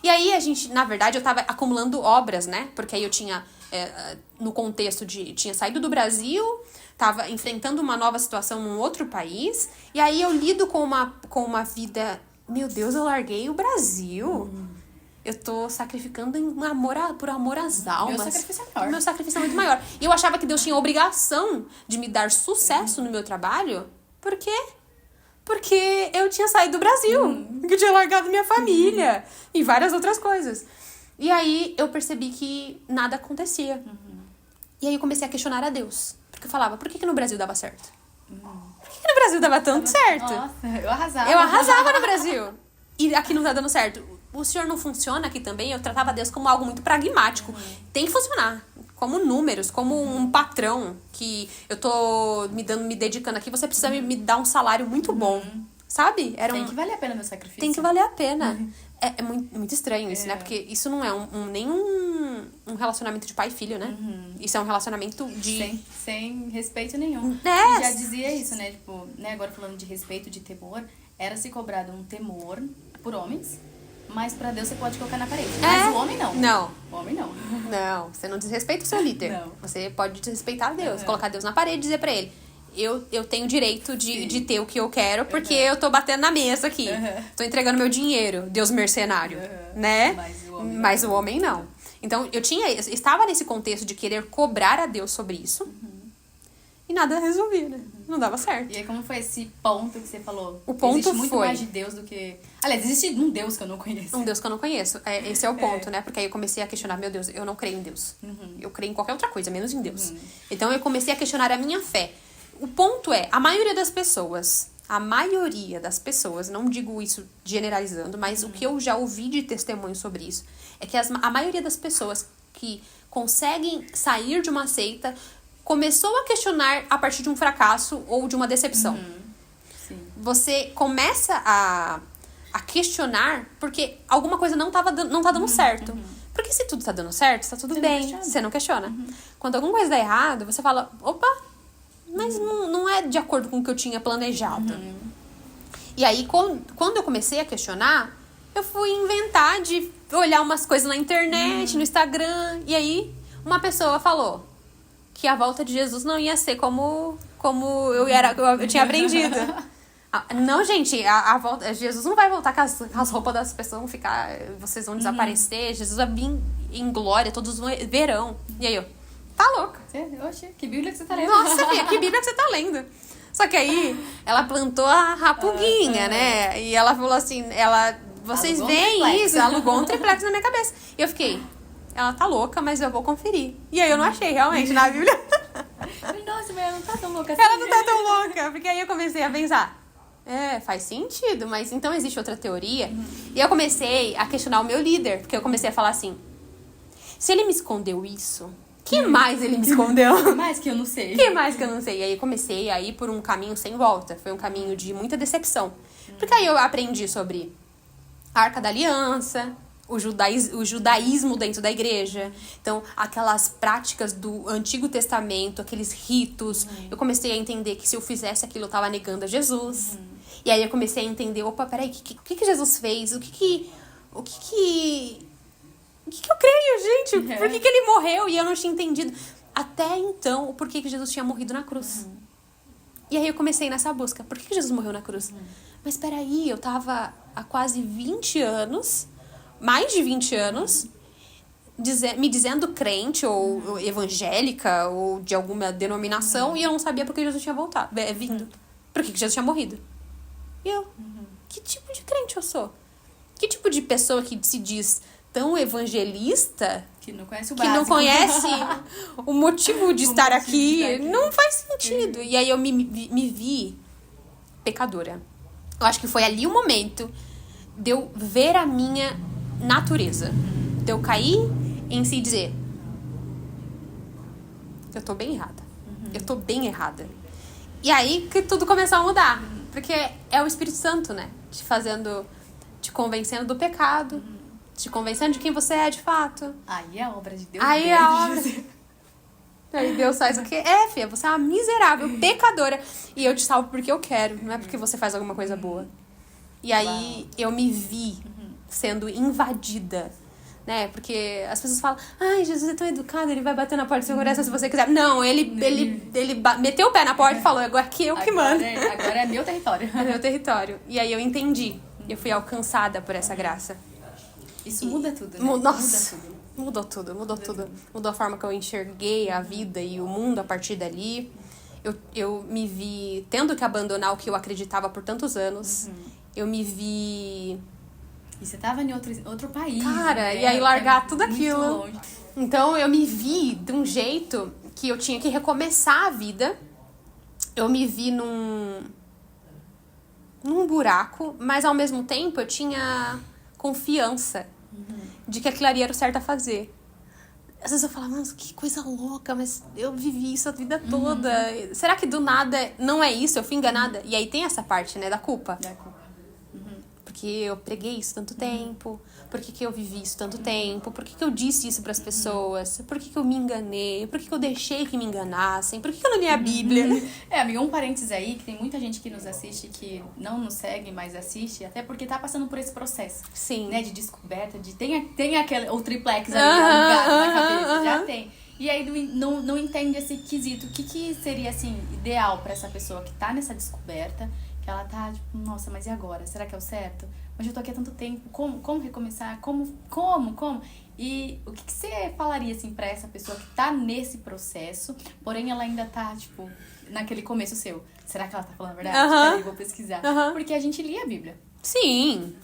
E aí, na verdade, eu tava acumulando obras, né? Porque aí eu tinha, no contexto tinha saído do Brasil, tava enfrentando uma nova situação num outro país, e aí eu lido com uma vida... Meu Deus, eu larguei o Brasil. Eu tô sacrificando por amor às almas. Meu sacrifício é maior. Meu sacrifício é muito maior. E eu achava que Deus tinha a obrigação de me dar sucesso no meu trabalho. Por quê? Porque eu tinha saído do Brasil. Que eu tinha largado minha família. E várias outras coisas. E aí eu percebi que nada acontecia. E aí eu comecei a questionar a Deus. Porque eu falava, por que no Brasil dava certo? Por que no Brasil dava tanto certo? Nossa, eu arrasava. Eu arrasava no Brasil. E aqui não tá dando certo. O Senhor não funciona aqui também? Eu tratava Deus como algo muito pragmático. Tem que funcionar. Como números, como um patrão que eu tô me dedicando aqui, você precisa me dar um salário muito bom. Sabe? Tem que valer a pena meu sacrifício. Tem que valer a pena. É muito, muito estranho isso, né? Porque isso não é nem um relacionamento de pai e filho, né? Isso é um relacionamento de... Sem respeito nenhum. É. E já dizia isso, né? Tipo, né? Agora falando de respeito, de temor, era se cobrado um temor por homens, mas pra Deus você pode colocar na parede. Mas o homem não. Não. O homem não. Não, você não desrespeita o seu líder. Não. Você pode desrespeitar Deus, colocar Deus na parede e dizer pra ele, eu tenho o direito de ter o que eu quero, porque eu tô batendo na mesa aqui. Tô entregando meu dinheiro, Deus mercenário, né? Mas o homem não. Então, eu estava nesse contexto de querer cobrar a Deus sobre isso. E nada resolvia, né? Não dava certo. E aí, como foi esse ponto que você falou? O ponto existe muito foi... mais de Deus do que... Aliás, existe um Deus que eu não conheço. Um Deus que eu não conheço. Esse é o ponto, né? Porque aí eu comecei a questionar, meu Deus, eu não creio em Deus. Eu creio em qualquer outra coisa, menos em Deus. Então, eu comecei a questionar a minha fé. O ponto é, a maioria das pessoas, não digo isso generalizando, mas o que eu já ouvi de testemunho sobre isso, é que a maioria das pessoas que conseguem sair de uma seita começou a questionar a partir de um fracasso ou de uma decepção. Sim. Você começa a questionar porque alguma coisa não tá dando certo. Porque se tudo tá dando certo, tá tudo bem. Você não questiona. Quando alguma coisa dá errado, você fala, opa, mas não é de acordo com o que eu tinha planejado. E aí, quando eu comecei a questionar, eu fui inventar de olhar umas coisas na internet, no Instagram. E aí, uma pessoa falou que a volta de Jesus não ia ser como eu tinha aprendido. Não, gente, a volta, Jesus não vai voltar com as roupas das pessoas vão ficar, vocês vão desaparecer. Jesus vai vir em glória, todos verão. E aí, tá louca. Oxe, que Bíblia que você tá lendo? Nossa, filha, que Bíblia que você tá lendo? Só que aí, ela plantou a pulguinha, né? E ela falou assim, vocês veem isso? Alugou um triplex na minha cabeça. E eu fiquei, ela tá louca, mas eu vou conferir. E aí eu não achei, realmente, na Bíblia. Nossa, mas ela não tá tão louca assim. Ela não tá tão louca, porque aí eu comecei a pensar, faz sentido, mas então existe outra teoria? E eu comecei a questionar o meu líder, porque eu comecei a falar assim, se ele me escondeu isso, que mais ele me escondeu? Que mais que eu não sei? Que mais que eu não sei? E aí comecei a ir por um caminho sem volta. Foi um caminho de muita decepção. Porque aí eu aprendi sobre a Arca da Aliança, o judaísmo dentro da igreja. Então, aquelas práticas do Antigo Testamento, aqueles ritos. Eu comecei a entender que se eu fizesse aquilo, eu estava negando a Jesus. E aí eu comecei a entender, opa, peraí, o que Jesus fez? O que eu creio, gente? Por que ele morreu? E eu não tinha entendido até então o porquê que Jesus tinha morrido na cruz. E aí eu comecei nessa busca. Por que Jesus morreu na cruz? Mas peraí, eu tava há quase 20 anos, mais de 20 anos, me dizendo crente ou evangélica ou de alguma denominação, e eu não sabia por que Jesus tinha vindo. Por que Jesus tinha morrido. E eu, que tipo de crente eu sou? Que tipo de pessoa que se diz tão evangelista, que não conhece o básico, que não conhece o motivo de estar aqui, não faz sentido. E aí eu me vi pecadora. Eu acho que foi ali o momento de eu ver a minha natureza. De eu cair em si e dizer, eu tô bem errada. Eu tô bem errada. E aí que tudo começou a mudar. Porque é o Espírito Santo, né? Te convencendo do pecado, te convencendo de quem você é de fato. Aí é a obra de Deus. Aí é a obra. Aí Deus faz o quê? Filha, você é uma miserável, pecadora. E eu te salvo porque eu quero, não é porque você faz alguma coisa boa. E aí eu me vi sendo invadida, né? Porque as pessoas falam, ai, Jesus é tão educado, ele vai bater na porta do seu coração se você quiser. Não, ele meteu o pé na porta e falou, agora que eu que mando. Agora é meu território. É meu território. E aí eu entendi. Eu fui alcançada por essa graça. Isso muda tudo, né? Nossa, mudou tudo. Mudou a forma que eu enxerguei a vida e o mundo a partir dali. Eu me vi tendo que abandonar o que eu acreditava por tantos anos. Eu me vi... E você tava em outro país. Cara, né? e aí largar tudo muito aquilo. longe. Então eu me vi de um jeito que eu tinha que recomeçar a vida. Eu me vi num buraco, mas ao mesmo tempo eu tinha confiança de que aquilo ali era o certo a fazer. Às vezes eu falo, mano, que coisa louca, mas eu vivi isso a vida toda. Será que do nada não é isso? Eu fui enganada? E aí tem essa parte, né, da culpa. Porque eu preguei isso tanto tempo, por que eu vivi isso tanto tempo, por que eu disse isso pras pessoas, por que eu me enganei, por que eu deixei que me enganassem, por que eu não li a Bíblia? Amiga, um parênteses aí, que tem muita gente que nos assiste, que não nos segue, mas assiste, até porque tá passando por esse processo. Sim. Né, de descoberta, tem aquele, o triplex ali alugado na cabeça, já tem. E aí não entende esse quesito. O que seria, assim, ideal pra essa pessoa que tá nessa descoberta, que ela tá, tipo, nossa, mas e agora? Será que é o certo? Mas eu tô aqui há tanto tempo, como recomeçar? Como? E o que você falaria, assim, pra essa pessoa que tá nesse processo, porém ela ainda tá, tipo, naquele começo seu? Será que ela tá falando a verdade? Peraí, vou pesquisar. Porque a gente lia a Bíblia. Sim.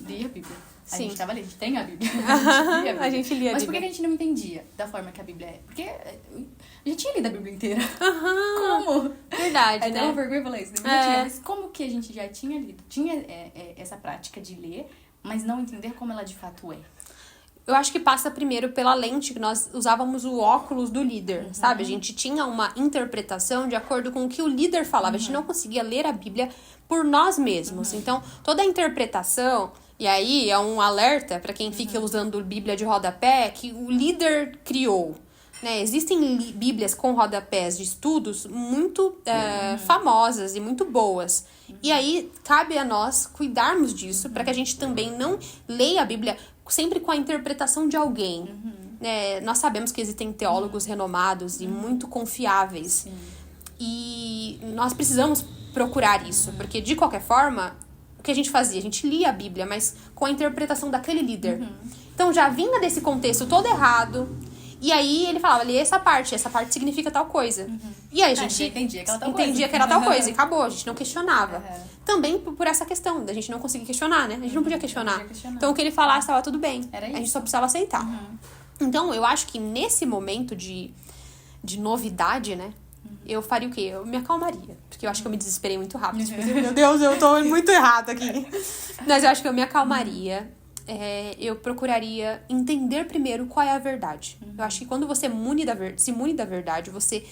Lia a Bíblia. A Sim. gente tava ali, a gente tem a Bíblia. A gente lia a Bíblia. A gente lia a Mas por Bíblia. que a gente não entendia da forma que a Bíblia é? Porque a gente tinha lido a Bíblia inteira. Como? Verdade, É né? uma vergonha falar isso. Mas como que a gente já tinha lido? Tinha essa prática de ler, mas não entender como ela de fato é. Eu acho que passa primeiro pela lente que nós usávamos o óculos do líder, sabe? A gente tinha uma interpretação de acordo com o que o líder falava. A gente não conseguia ler a Bíblia por nós mesmos. Então, toda a interpretação... E aí, é um alerta para quem fica usando Bíblia de rodapé que o líder criou. Né? Existem bíblias com rodapés de estudos muito famosas e muito boas. E aí, cabe a nós cuidarmos disso para que a gente também não leia a Bíblia sempre com a interpretação de alguém. Né? Nós sabemos que existem teólogos renomados e muito confiáveis. E nós precisamos procurar isso, porque de qualquer forma... O que a gente fazia? A gente lia a Bíblia, mas com a interpretação daquele líder. Então já vinha desse contexto todo errado. E aí ele falava, lê essa parte significa tal coisa. E aí a gente entendia que era tal coisa e acabou, a gente não questionava. Também por essa questão da gente não conseguir questionar, né? A gente não podia questionar. Então o que ele falasse estava tudo bem. Era isso. A gente só precisava aceitar. Então eu acho que nesse momento de novidade, né? Eu faria o quê? Eu me acalmaria. Porque eu acho que eu me desesperei muito rápido. Tipo, meu Deus, eu tô muito errado aqui. Mas eu acho que eu me acalmaria. Eu procuraria entender primeiro qual é a verdade. Eu acho que quando você se mune da verdade, você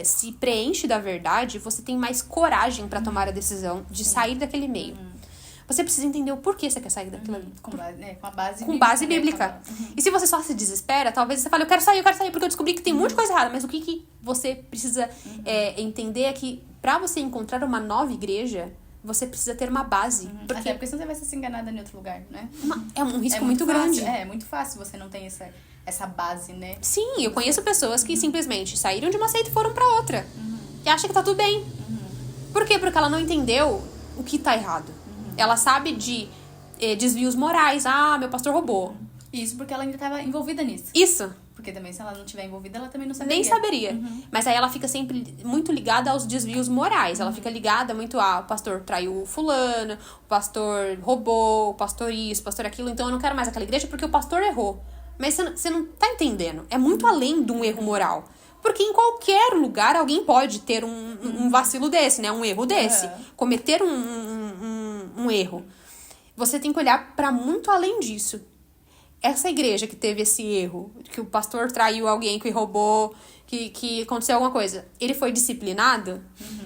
se preenche da verdade, você tem mais coragem pra tomar a decisão de sair daquele meio. Você precisa entender o porquê você quer sair daquilo ali. Com base bíblica. E se você só se desespera, talvez você fale, eu quero sair, porque eu descobri que tem um monte de coisa errada. Mas o que você precisa entender é que pra você encontrar uma nova igreja, você precisa ter uma base. Até porque senão você vai ser enganada em outro lugar, né? É um risco muito grande. É muito fácil, você não tem essa base, né? Sim, eu conheço pessoas que simplesmente saíram de uma seita e foram pra outra. E acham que tá tudo bem. Por quê? Porque ela não entendeu o que tá errado. Ela sabe de desvios morais. Ah, meu pastor roubou. Isso porque ela ainda estava envolvida nisso. Isso. Porque também, se ela não estiver envolvida, ela também não saberia. Nem saberia. Mas aí ela fica sempre muito ligada aos desvios morais. Ela fica ligada muito o pastor traiu fulano, o pastor roubou, o pastor isso, o pastor aquilo. Então eu não quero mais aquela igreja porque o pastor errou. Mas você não tá entendendo. É muito além de um erro moral. Porque em qualquer lugar alguém pode ter um vacilo desse, né? Um erro desse. Cometer um erro. Você tem que olhar pra muito além disso. essa igreja que teve esse erro, que o pastor traiu alguém, que roubou, que aconteceu alguma coisa, ele foi disciplinado?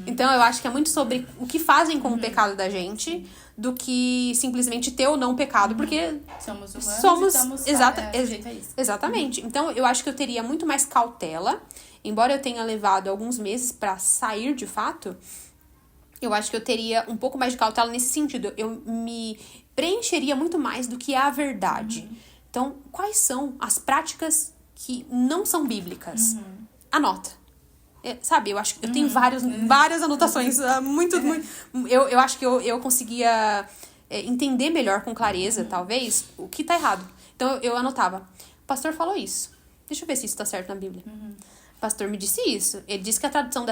Então, eu acho que é muito sobre o que fazem com o pecado da gente, do que simplesmente ter ou não pecado, porque Somos humanos somos... e estamos sujeitos a isso. Exatamente. Então, eu acho que eu teria muito mais cautela, embora eu tenha levado alguns meses pra sair de fato, eu acho que eu teria um pouco mais de cautela nesse sentido. Eu me preencheria muito mais do que a verdade. Então, quais são as práticas que não são bíblicas? Anota. Sabe, eu acho que eu tenho várias anotações. Eu acho que eu conseguia entender melhor com clareza, talvez, o que tá errado. Então, eu anotava. O pastor falou isso. Deixa eu ver se isso tá certo na Bíblia. O pastor me disse isso. Ele disse que a tradução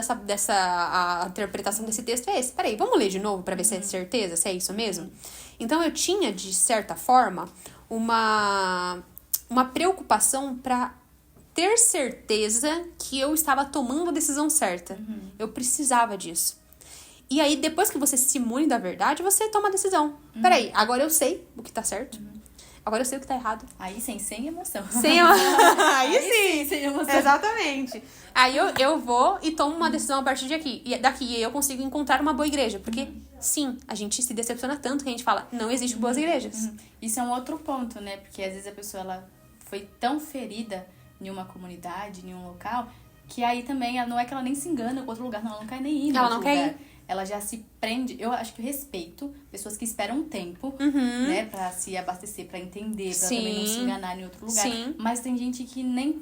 a interpretação desse texto é esse. Peraí, vamos ler de novo pra ver se é certeza, se é isso mesmo? Então, eu tinha, de certa forma, uma preocupação pra ter certeza que eu estava tomando a decisão certa. Eu precisava disso. E aí, depois que você se imune da verdade, você toma a decisão. Peraí, agora eu sei o que tá certo. Agora eu sei o que tá errado. Aí sim, sem emoção. Aí sim. Sem emoção. Exatamente. Aí eu vou e tomo uma decisão a partir daqui eu consigo encontrar uma boa igreja. Porque, sim, a gente se decepciona tanto que a gente fala, não existe boas igrejas. Isso é um outro ponto, né? Porque às vezes a pessoa ela foi tão ferida em uma comunidade, em um local, que aí também não é que ela nem se engana com outro lugar, não, ela não quer nem ir no Ela outro não quer lugar. Ela já se prende. Eu acho que eu respeito pessoas que esperam um tempo, né, pra se abastecer, pra entender, pra também não se enganar em outro lugar. Sim. Mas tem gente que nem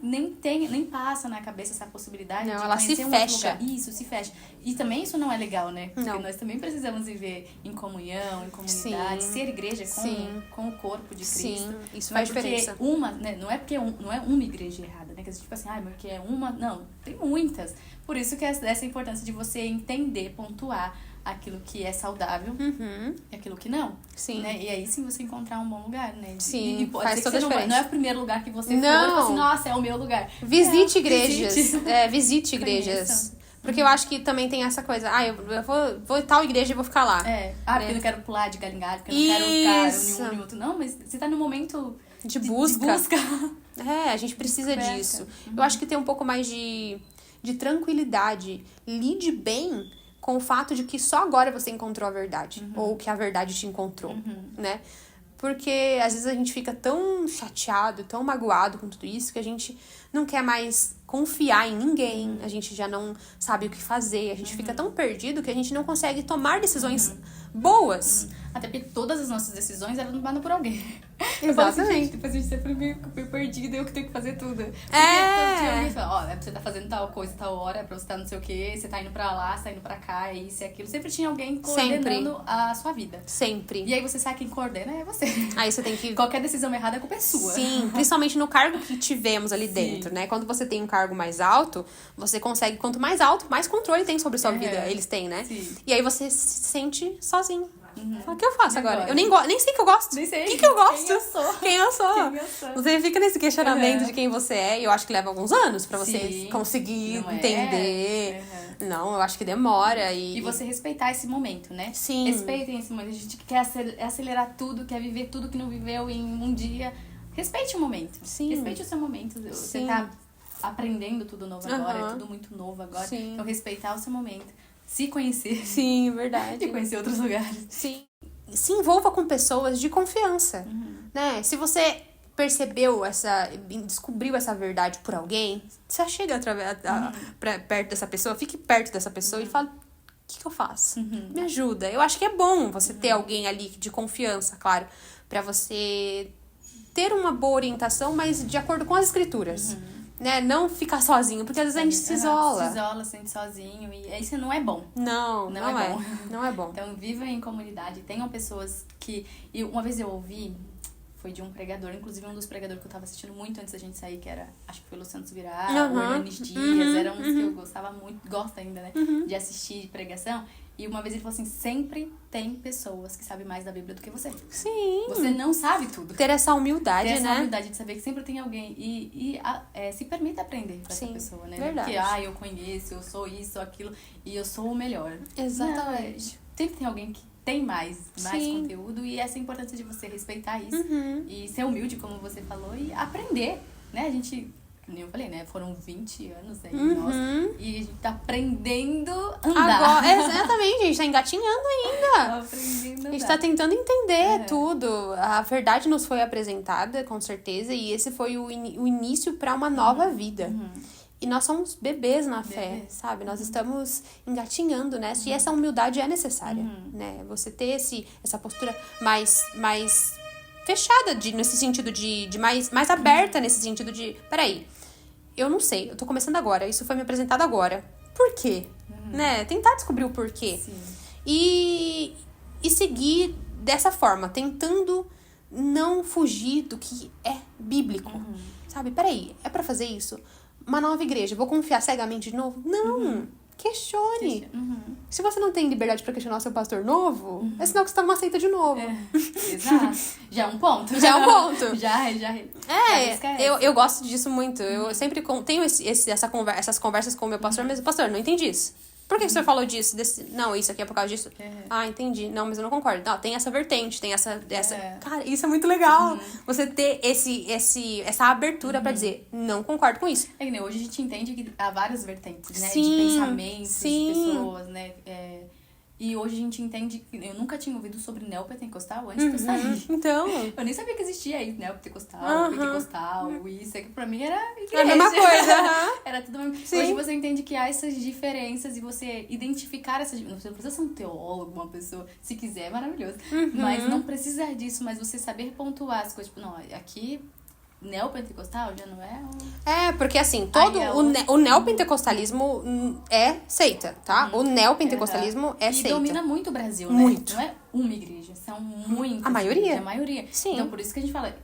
passa na cabeça essa possibilidade Não, de ela se conhecer um outro fecha. lugar. Isso, se fecha. E também isso não é legal, né? Porque Não. nós também precisamos viver em comunhão, em comunidade, Sim. ser igreja Sim. com o corpo de Cristo. Sim, isso Não é faz porque diferença. não é porque não é uma igreja errada, né? Que a gente tipo assim, porque é uma. Não, tem muitas. Por isso que essa importância de você entender, pontuar aquilo que é saudável e aquilo que não. Sim. Né? E aí sim você encontrar um bom lugar, né? Sim, e pode faz ser que toda a seja diferença. não é o primeiro lugar que você for e Não. fala assim, nossa, é o meu lugar. Visite É, igrejas. visite. Visite igrejas. Conheça. Porque eu acho que também tem essa coisa. Eu vou em tal igreja e vou ficar lá. Porque eu não quero pular de galho em galho, porque eu não quero ficar Isso. um outro. Não, mas você tá no momento De busca. A gente precisa Descoberta. disso. Eu acho que tem um pouco mais de tranquilidade. Lide bem com o fato de que só agora você encontrou a verdade. Ou que a verdade te encontrou, né? Porque às vezes a gente fica tão chateado, tão magoado com tudo isso, que a gente não quer mais confiar em ninguém, a gente já não sabe o que fazer, a gente fica tão perdido que a gente não consegue tomar decisões boas. Até porque todas as nossas decisões eram tomadas por alguém. Exatamente. Eu falo assim, gente, depois a gente sempre meio perdido, eu que tenho que fazer tudo. Porque tinha alguém que fala, você tá fazendo tal coisa, tal hora, pra você tá não sei o quê, você tá indo pra lá, você tá indo pra cá, é isso e aquilo. Sempre tinha alguém coordenando a sua vida. Sempre. E aí você sabe quem coordena é você. Aí você tem que... Qualquer decisão errada, a culpa é sua. Sim, principalmente no cargo que tivemos ali dentro, né? Quando você tem um cargo mais alto, você consegue, quanto mais alto, mais controle tem sobre sua vida, eles têm, né? Sim. E aí você se sente sozinho. Fala, o que eu faço E agora? agora? Eu nem sei o que eu gosto. Nem sei. O que eu gosto? Quem eu sou? Quem eu sou? Quem eu sou? Você fica nesse questionamento de quem você é, e eu acho que leva alguns anos pra você Sim. conseguir Não é? entender. Não, eu acho que demora. E você respeitar esse momento, né? Sim. Respeitem esse momento. A gente quer acelerar tudo, quer viver tudo que não viveu em um dia. Respeite o momento. Sim. Respeite o seu momento. Você Sim. tá aprendendo tudo novo agora, Aham. é tudo muito novo agora. Sim. Então, respeitar o seu momento. Se conhecer. Sim, verdade. E conhecer outros lugares. Sim. Se envolva com pessoas de confiança, né? Se você descobriu essa verdade por alguém, você chega perto dessa pessoa, fique perto dessa pessoa e fala, o que eu faço? Me ajuda. Eu acho que é bom você ter alguém ali de confiança, claro, pra você ter uma boa orientação, mas de acordo com as escrituras. Né? Não ficar sozinho, porque às vezes a gente se isola. Se isola, se sente sozinho. E isso não é bom. Não é bom. Não é bom. Então, viva em comunidade. Tenham pessoas que... E uma vez eu ouvi, foi de um pregador, inclusive um dos pregadores que eu tava assistindo muito antes da gente sair, que era, acho que foi o Luciano Subirá, o Hernanes Dias, eram uns que eu gostava muito, gosto ainda, né? De assistir pregação. E uma vez ele falou assim, sempre tem pessoas que sabem mais da Bíblia do que você. Sim. Você não sabe tudo. Ter essa humildade, Ter essa né? humildade de saber que sempre tem alguém. E se permita aprender com essa Sim, pessoa, né? verdade. Porque, eu conheço, eu sou isso, aquilo, e eu sou o melhor. Exatamente. Não, sempre tem alguém tem mais Sim. conteúdo. E essa importância de você respeitar isso. E ser humilde, como você falou, e aprender, né? A gente, como eu falei, né? Foram 20 anos aí, nossa. E a gente tá aprendendo a andar. Agora, exatamente, a gente tá engatinhando ainda. Aprendendo a A gente andar. tá tentando entender tudo. A verdade nos foi apresentada, com certeza, e esse foi o início para uma nova vida. E nós somos bebês na fé, sabe? Nós estamos engatinhando nessa, e essa humildade é necessária, né? Você ter essa postura mais fechada, nesse sentido de mais aberta, nesse sentido de, peraí, eu não sei, eu tô começando agora, isso foi me apresentado agora. Por quê? Né? Tentar descobrir o porquê. Sim. E seguir dessa forma, tentando não fugir do que é bíblico. Sabe? Peraí, é pra fazer isso? Uma nova igreja, vou confiar cegamente de novo? Não! Questione. Se você não tem liberdade pra questionar o seu pastor novo, é sinal que você tá numa seita de novo. Exato. Já é um ponto. Já é um ponto. já. Eu gosto disso muito. Eu sempre tenho essas conversas com o meu pastor, mas, pastor, não entendi isso. Por que o senhor falou disso? Não, isso aqui é por causa disso. Ah, entendi. Não, mas eu não concordo. Não, tem essa vertente, tem essa... Cara, isso é muito legal. Você ter essa abertura pra dizer, não concordo com isso. É que, né, hoje a gente entende que há várias vertentes, né? Sim, de pensamentos, sim. de pessoas, né? E hoje a gente entende que... Eu nunca tinha ouvido sobre neopentecostal antes de eu sair. Então... Eu nem sabia que existia isso, neopentecostal, pentecostal, isso. É que pra mim era igreja. É a mesma coisa. Era tudo mesmo. Sim. Hoje você entende que há essas diferenças e você identificar essas... Você não precisa ser um teólogo, uma pessoa... Se quiser, é maravilhoso. Mas não precisa disso, mas você saber pontuar as coisas. Tipo, não, aqui... Neopentecostal já não é porque assim, o neopentecostalismo é seita, tá? O neopentecostalismo é seita. E domina muito o Brasil, né? Muito. Não é uma igreja, são muitas. A maioria? igrejas, a maioria. Sim. Então, por isso que a gente fala,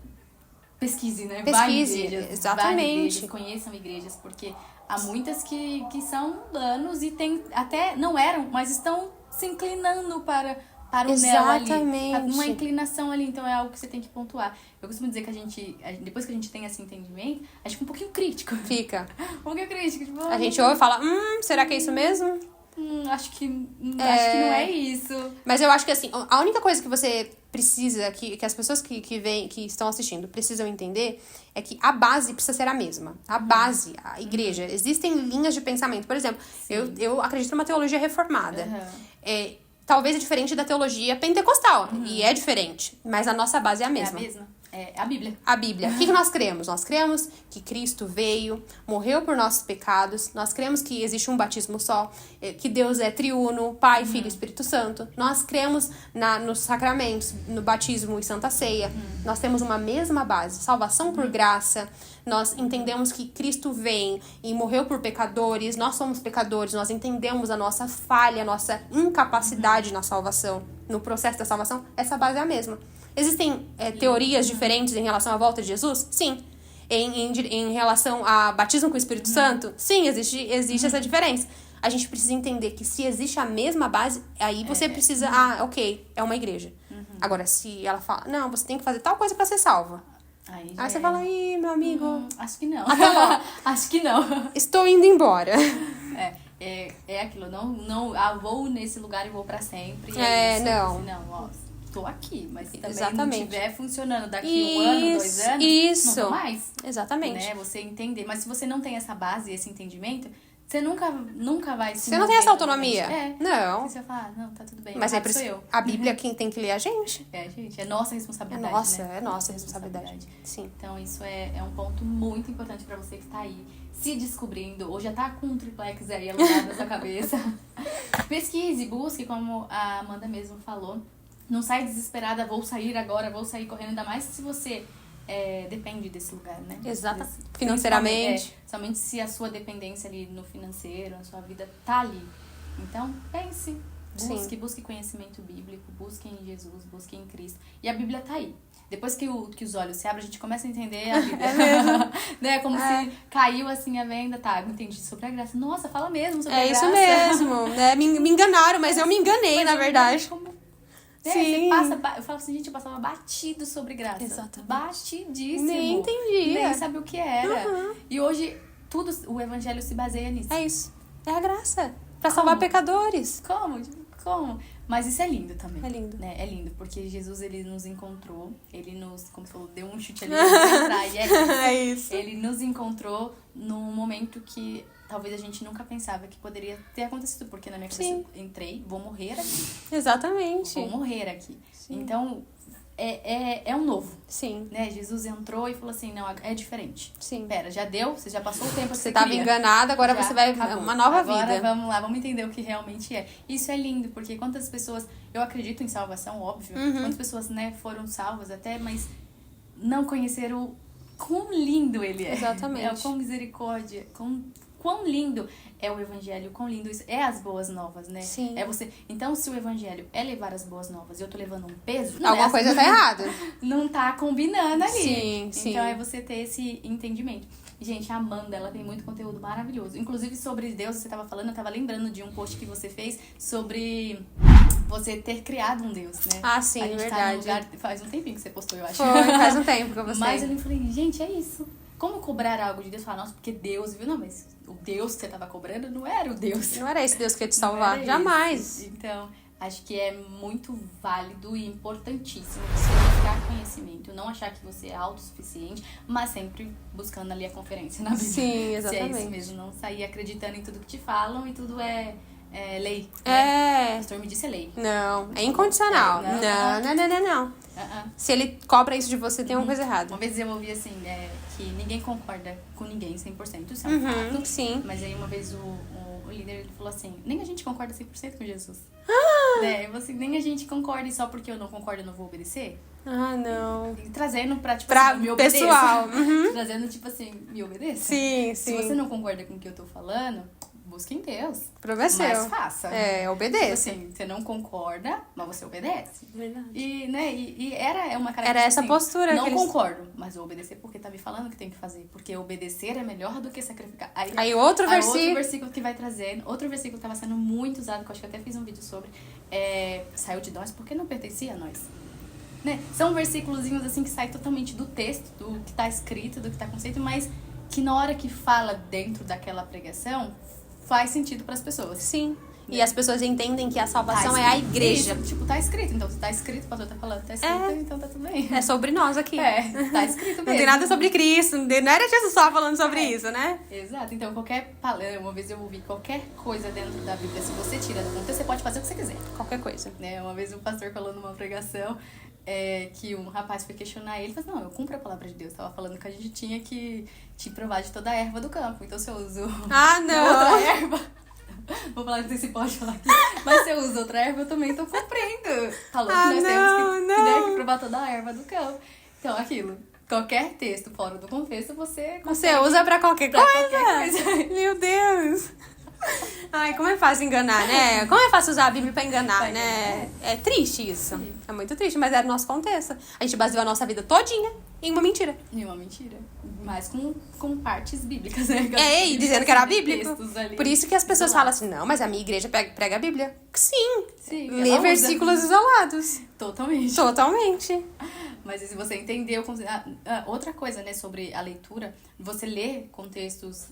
pesquise, né? Pesquise, Vai em igrejas, exatamente. vai em igrejas, conheçam igrejas, porque há muitas que são mundanos e tem, até não eram, mas estão se inclinando para o neo ali. Exatamente. Uma inclinação ali, então é algo que você tem que pontuar. Eu costumo dizer que depois que a gente tem esse entendimento, a gente fica um pouquinho crítico. Fica. Um pouquinho crítico. Tipo, A gente ouve e fala, será que é isso mesmo? acho que não é isso. Mas eu acho que assim, a única coisa que você precisa, que as pessoas que estão assistindo precisam entender, é que a base precisa ser a mesma. A base, a igreja. Existem linhas de pensamento. Por exemplo, eu acredito numa teologia reformada. Talvez é diferente da teologia pentecostal. E é diferente. Mas a nossa base é a mesma. É a mesma. É a Bíblia. A Bíblia. O que nós cremos? Nós cremos que Cristo veio, morreu por nossos pecados. Nós cremos que existe um batismo só. Que Deus é triuno, Pai, Filho e Espírito Santo. Nós cremos nos sacramentos, no batismo e Santa Ceia. Nós temos uma mesma base. Salvação por graça. Nós entendemos que Cristo vem e morreu por pecadores. Nós somos pecadores. Nós entendemos a nossa falha, a nossa incapacidade na salvação. No processo da salvação, essa base é a mesma. Existem teorias diferentes em relação à volta de Jesus? Sim. Em relação a batismo com o Espírito Santo? Sim, existe essa diferença. A gente precisa entender que se existe a mesma base, aí você precisa... ok, é uma igreja. Agora, se ela fala, não, você tem que fazer tal coisa pra ser salva. Aí você fala, meu amigo... acho que não. Acho que não. Estou indo embora. É aquilo, não vou nesse lugar e vou pra sempre. Não. Não, tô aqui, mas se também Exatamente. não estiver funcionando daqui 1 ano, 2 anos, não tô mais. Exatamente. Né? Você entender. Mas se você não tem essa base, esse entendimento, você nunca vai se Você não tem essa autonomia. Não. Você vai falar, não, tá tudo bem. Mas sou eu. A Bíblia, quem tem que ler é a gente. Gente. É nossa responsabilidade. É nossa responsabilidade. Sim. Então, isso é um ponto muito importante pra você que tá aí se descobrindo, ou já tá com um triplex aí alugado na sua cabeça. Pesquise, busque, como a Amanda mesmo falou. Não sai desesperada, vou sair agora, vou sair correndo, ainda mais se você depende desse lugar, né? Exato. Financeiramente. Somente se a sua dependência ali no financeiro, na sua vida, tá ali. Então, pense. Busque conhecimento bíblico, busque em Jesus, busque em Cristo. E a Bíblia tá aí. Depois que os olhos se abrem, a gente começa a entender a Bíblia. É mesmo. Né? Como se caiu assim a venda, eu entendi sobre a graça. Nossa, fala mesmo sobre a graça. É isso mesmo. Me enganaram, mas eu me enganei, na verdade. Sim. Eu falo assim, gente, eu passava batido sobre graça. Exatamente. Batidíssimo. Nem entendia. Nem sabia o que era. E hoje, o evangelho se baseia nisso. É isso. É a graça. Pra salvar pecadores. Como? Mas isso é lindo também. É lindo. Né? É lindo, porque Jesus, ele nos encontrou, ele nos, como você falou, deu um chute ali pra entrar, e é isso. É isso. Ele nos encontrou num momento que talvez a gente nunca pensava que poderia ter acontecido, porque na minha cabeça Sim. eu entrei, vou morrer aqui. Exatamente. Vou morrer aqui. Sim. Então, é um novo, Sim, né? Jesus entrou e falou assim, não, é diferente. sim. Pera, já deu? Você já passou o tempo que Você você estava queria. enganada, agora Já você vai acabou. uma nova Agora vida. vamos lá, vamos entender o que realmente é. Isso é lindo, porque quantas pessoas, eu acredito em salvação, óbvio, quantas pessoas, né, foram salvas até, mas não conheceram o quão lindo ele é. Exatamente. É, quão misericórdia, quão lindo é o evangelho, quão lindo isso é as boas novas, né? Sim. É você. Então, se o evangelho é levar as boas novas e eu tô levando um peso, não Alguma é coisa tá errada. não tá combinando ali. Sim, sim. Então é você ter esse entendimento. Gente, a Amanda, ela tem muito conteúdo maravilhoso. Inclusive sobre Deus, você tava falando, eu tava lembrando de um post que você fez sobre você ter criado um Deus, né? Ah, sim, a gente verdade. tá no lugar, faz um tempinho que você postou, eu acho. Foi, faz um tempo que eu postei. Mas eu falei, gente, é isso. Como cobrar algo de Deus? Falar, nossa, porque Deus viu. Não, mas o Deus que você tava cobrando não era o Deus. Não era esse Deus que ia te Não salvar. era Jamais. esse. Então, acho que é muito válido e importantíssimo você buscar conhecimento. Não achar que você é autossuficiente, mas sempre buscando ali a conferência na Bíblia. Sim, exatamente. Se é isso mesmo, não sair acreditando em tudo que te falam e tudo é lei. Né? O É. pastor me disse é lei. Não, é incondicional. Não. Se ele cobra isso de você, tem uma coisa errada. Uma vez eu ouvi assim, que ninguém concorda com ninguém 100%, isso é um fato. Sim. Mas aí uma vez o líder ele falou assim, nem a gente concorda 100% com Jesus. Né? Assim, nem a gente concorda e só porque eu não concordo eu não vou obedecer. Ah, não. E trazendo pra, tipo Pra assim, me obedeça. pessoal. Trazendo, tipo assim, me obedeça. Sim, Se sim. você não concorda com o que eu tô falando, busque em Deus. Problema é seu. Mas faça. É, Tipo obedeça. assim, você não concorda, mas você obedece. Verdade. E, né, é uma característica Era essa assim, postura não que eles... concordo, mas eu obedecer porque tá me falando que tem que fazer. Porque obedecer é melhor do que sacrificar. Aí outro versículo... outro versículo que vai trazendo. Outro versículo que tava sendo muito usado, que eu acho que eu até fiz um vídeo sobre. Saiu de nós porque não pertencia a nós. Né? São versículozinhos assim que saem totalmente do texto, do que tá escrito, do que tá conceito, mas que na hora que fala dentro daquela pregação, faz sentido pras pessoas. Sim. E as pessoas entendem que a salvação Tá é a escrito. igreja. Isso, tipo, tá escrito. Então, se tá escrito, o pastor tá falando, tá escrito, então tá tudo bem. É sobre nós aqui. Tá escrito mesmo. Não tem nada sobre Cristo. Não era Jesus só falando sobre isso, né? Exato. Então, qualquer palavra, uma vez eu ouvi qualquer coisa dentro da Bíblia, se você tira do contexto, você pode fazer o que você quiser. Qualquer coisa. Né? Uma vez o pastor falou numa pregação que um rapaz foi questionar ele, falou assim, não, eu cumpro a palavra de Deus. Tava falando que a gente tinha que te provar de toda a erva do campo. Então, se eu uso Ah, não! outra erva... Vou falar, não sei se pode falar aqui. Mas se eu uso outra erva, eu também tô cumprindo. Falou que nós temos que provar toda a erva do campo. Então, aquilo. Qualquer texto fora do contexto, você usa pra qualquer pra coisa. qualquer coisa. Meu Deus! Ai, como é fácil enganar, né? Como é fácil usar a Bíblia pra enganar, né? É triste isso. Sim. É muito triste, mas é o nosso contexto. A gente baseou a nossa vida todinha em uma mentira. E uma mentira. Mas com partes bíblicas, né? E dizendo que era bíblico. Textos ali. Por isso que as pessoas Isolados. falam assim, não, mas a minha igreja prega a Bíblia. Sim, Sim, lê ela usa. versículos isolados. Totalmente. Totalmente. Mas se você entendeu... outra coisa, né, sobre a leitura, você lê contextos...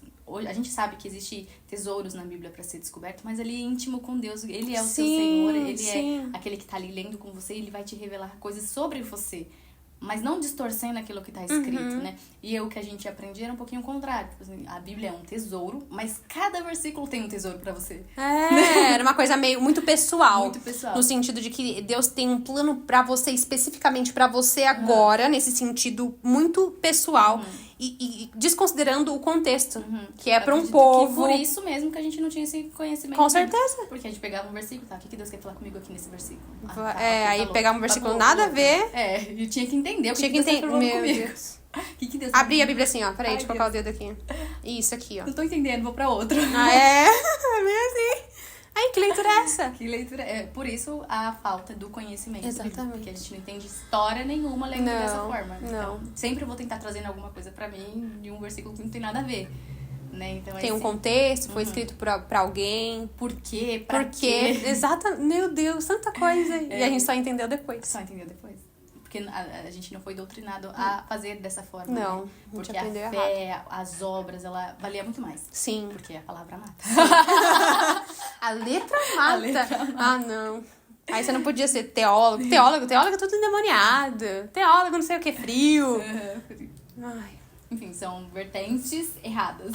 A gente sabe que existe tesouros na Bíblia para ser descoberto, mas ele é íntimo com Deus. Ele é o seu Senhor, ele é aquele que tá ali lendo com você, ele vai te revelar coisas sobre você. Mas não distorcendo aquilo que tá escrito, né? E o que a gente aprende era um pouquinho o contrário. Tipo assim, a Bíblia é um tesouro, mas cada versículo tem um tesouro pra você. Era uma coisa muito pessoal. Muito pessoal. No sentido de que Deus tem um plano pra você, especificamente pra você agora, nesse sentido muito pessoal. E desconsiderando o contexto, que é pra um Acredito povo... que por isso mesmo que a gente não tinha esse conhecimento. Com certeza. Porque a gente pegava um versículo, tá? O que Deus quer falar comigo aqui nesse versículo? Aí pegava um versículo nada a ver. E tinha que entender o que Tinha que Deus entender. tá falando Meu comigo. Deus. O que Deus Abri a Bíblia assim, ó. Peraí, Ai, deixa eu colocar o dedo aqui. Isso aqui, ó. Não tô entendendo, vou pra outra. Ah, é? É meio assim. Ai, que leitura é essa? Que leitura é? Por isso a falta do conhecimento. Exatamente. Porque a gente não entende história nenhuma lendo Não, dessa forma. não. Então, sempre eu vou tentar trazendo alguma coisa pra mim de um versículo que não tem nada a ver. Né? Então, Tem um contexto, foi escrito pra alguém. Por quê? Pra Por quê? quê? Exatamente. Meu Deus, tanta coisa. E a gente só entendeu depois. Só entendeu depois. Porque a gente não foi doutrinado a fazer dessa forma. Não, né? a gente Porque aprendeu a fé, as obras, ela valia muito mais. Sim. Porque a palavra mata. A letra mata. A letra mata. Ah, não. Aí você não podia ser teólogo. Teólogo é tudo endemoniado. Teólogo não sei o que, frio. Ai. Enfim, são vertentes erradas.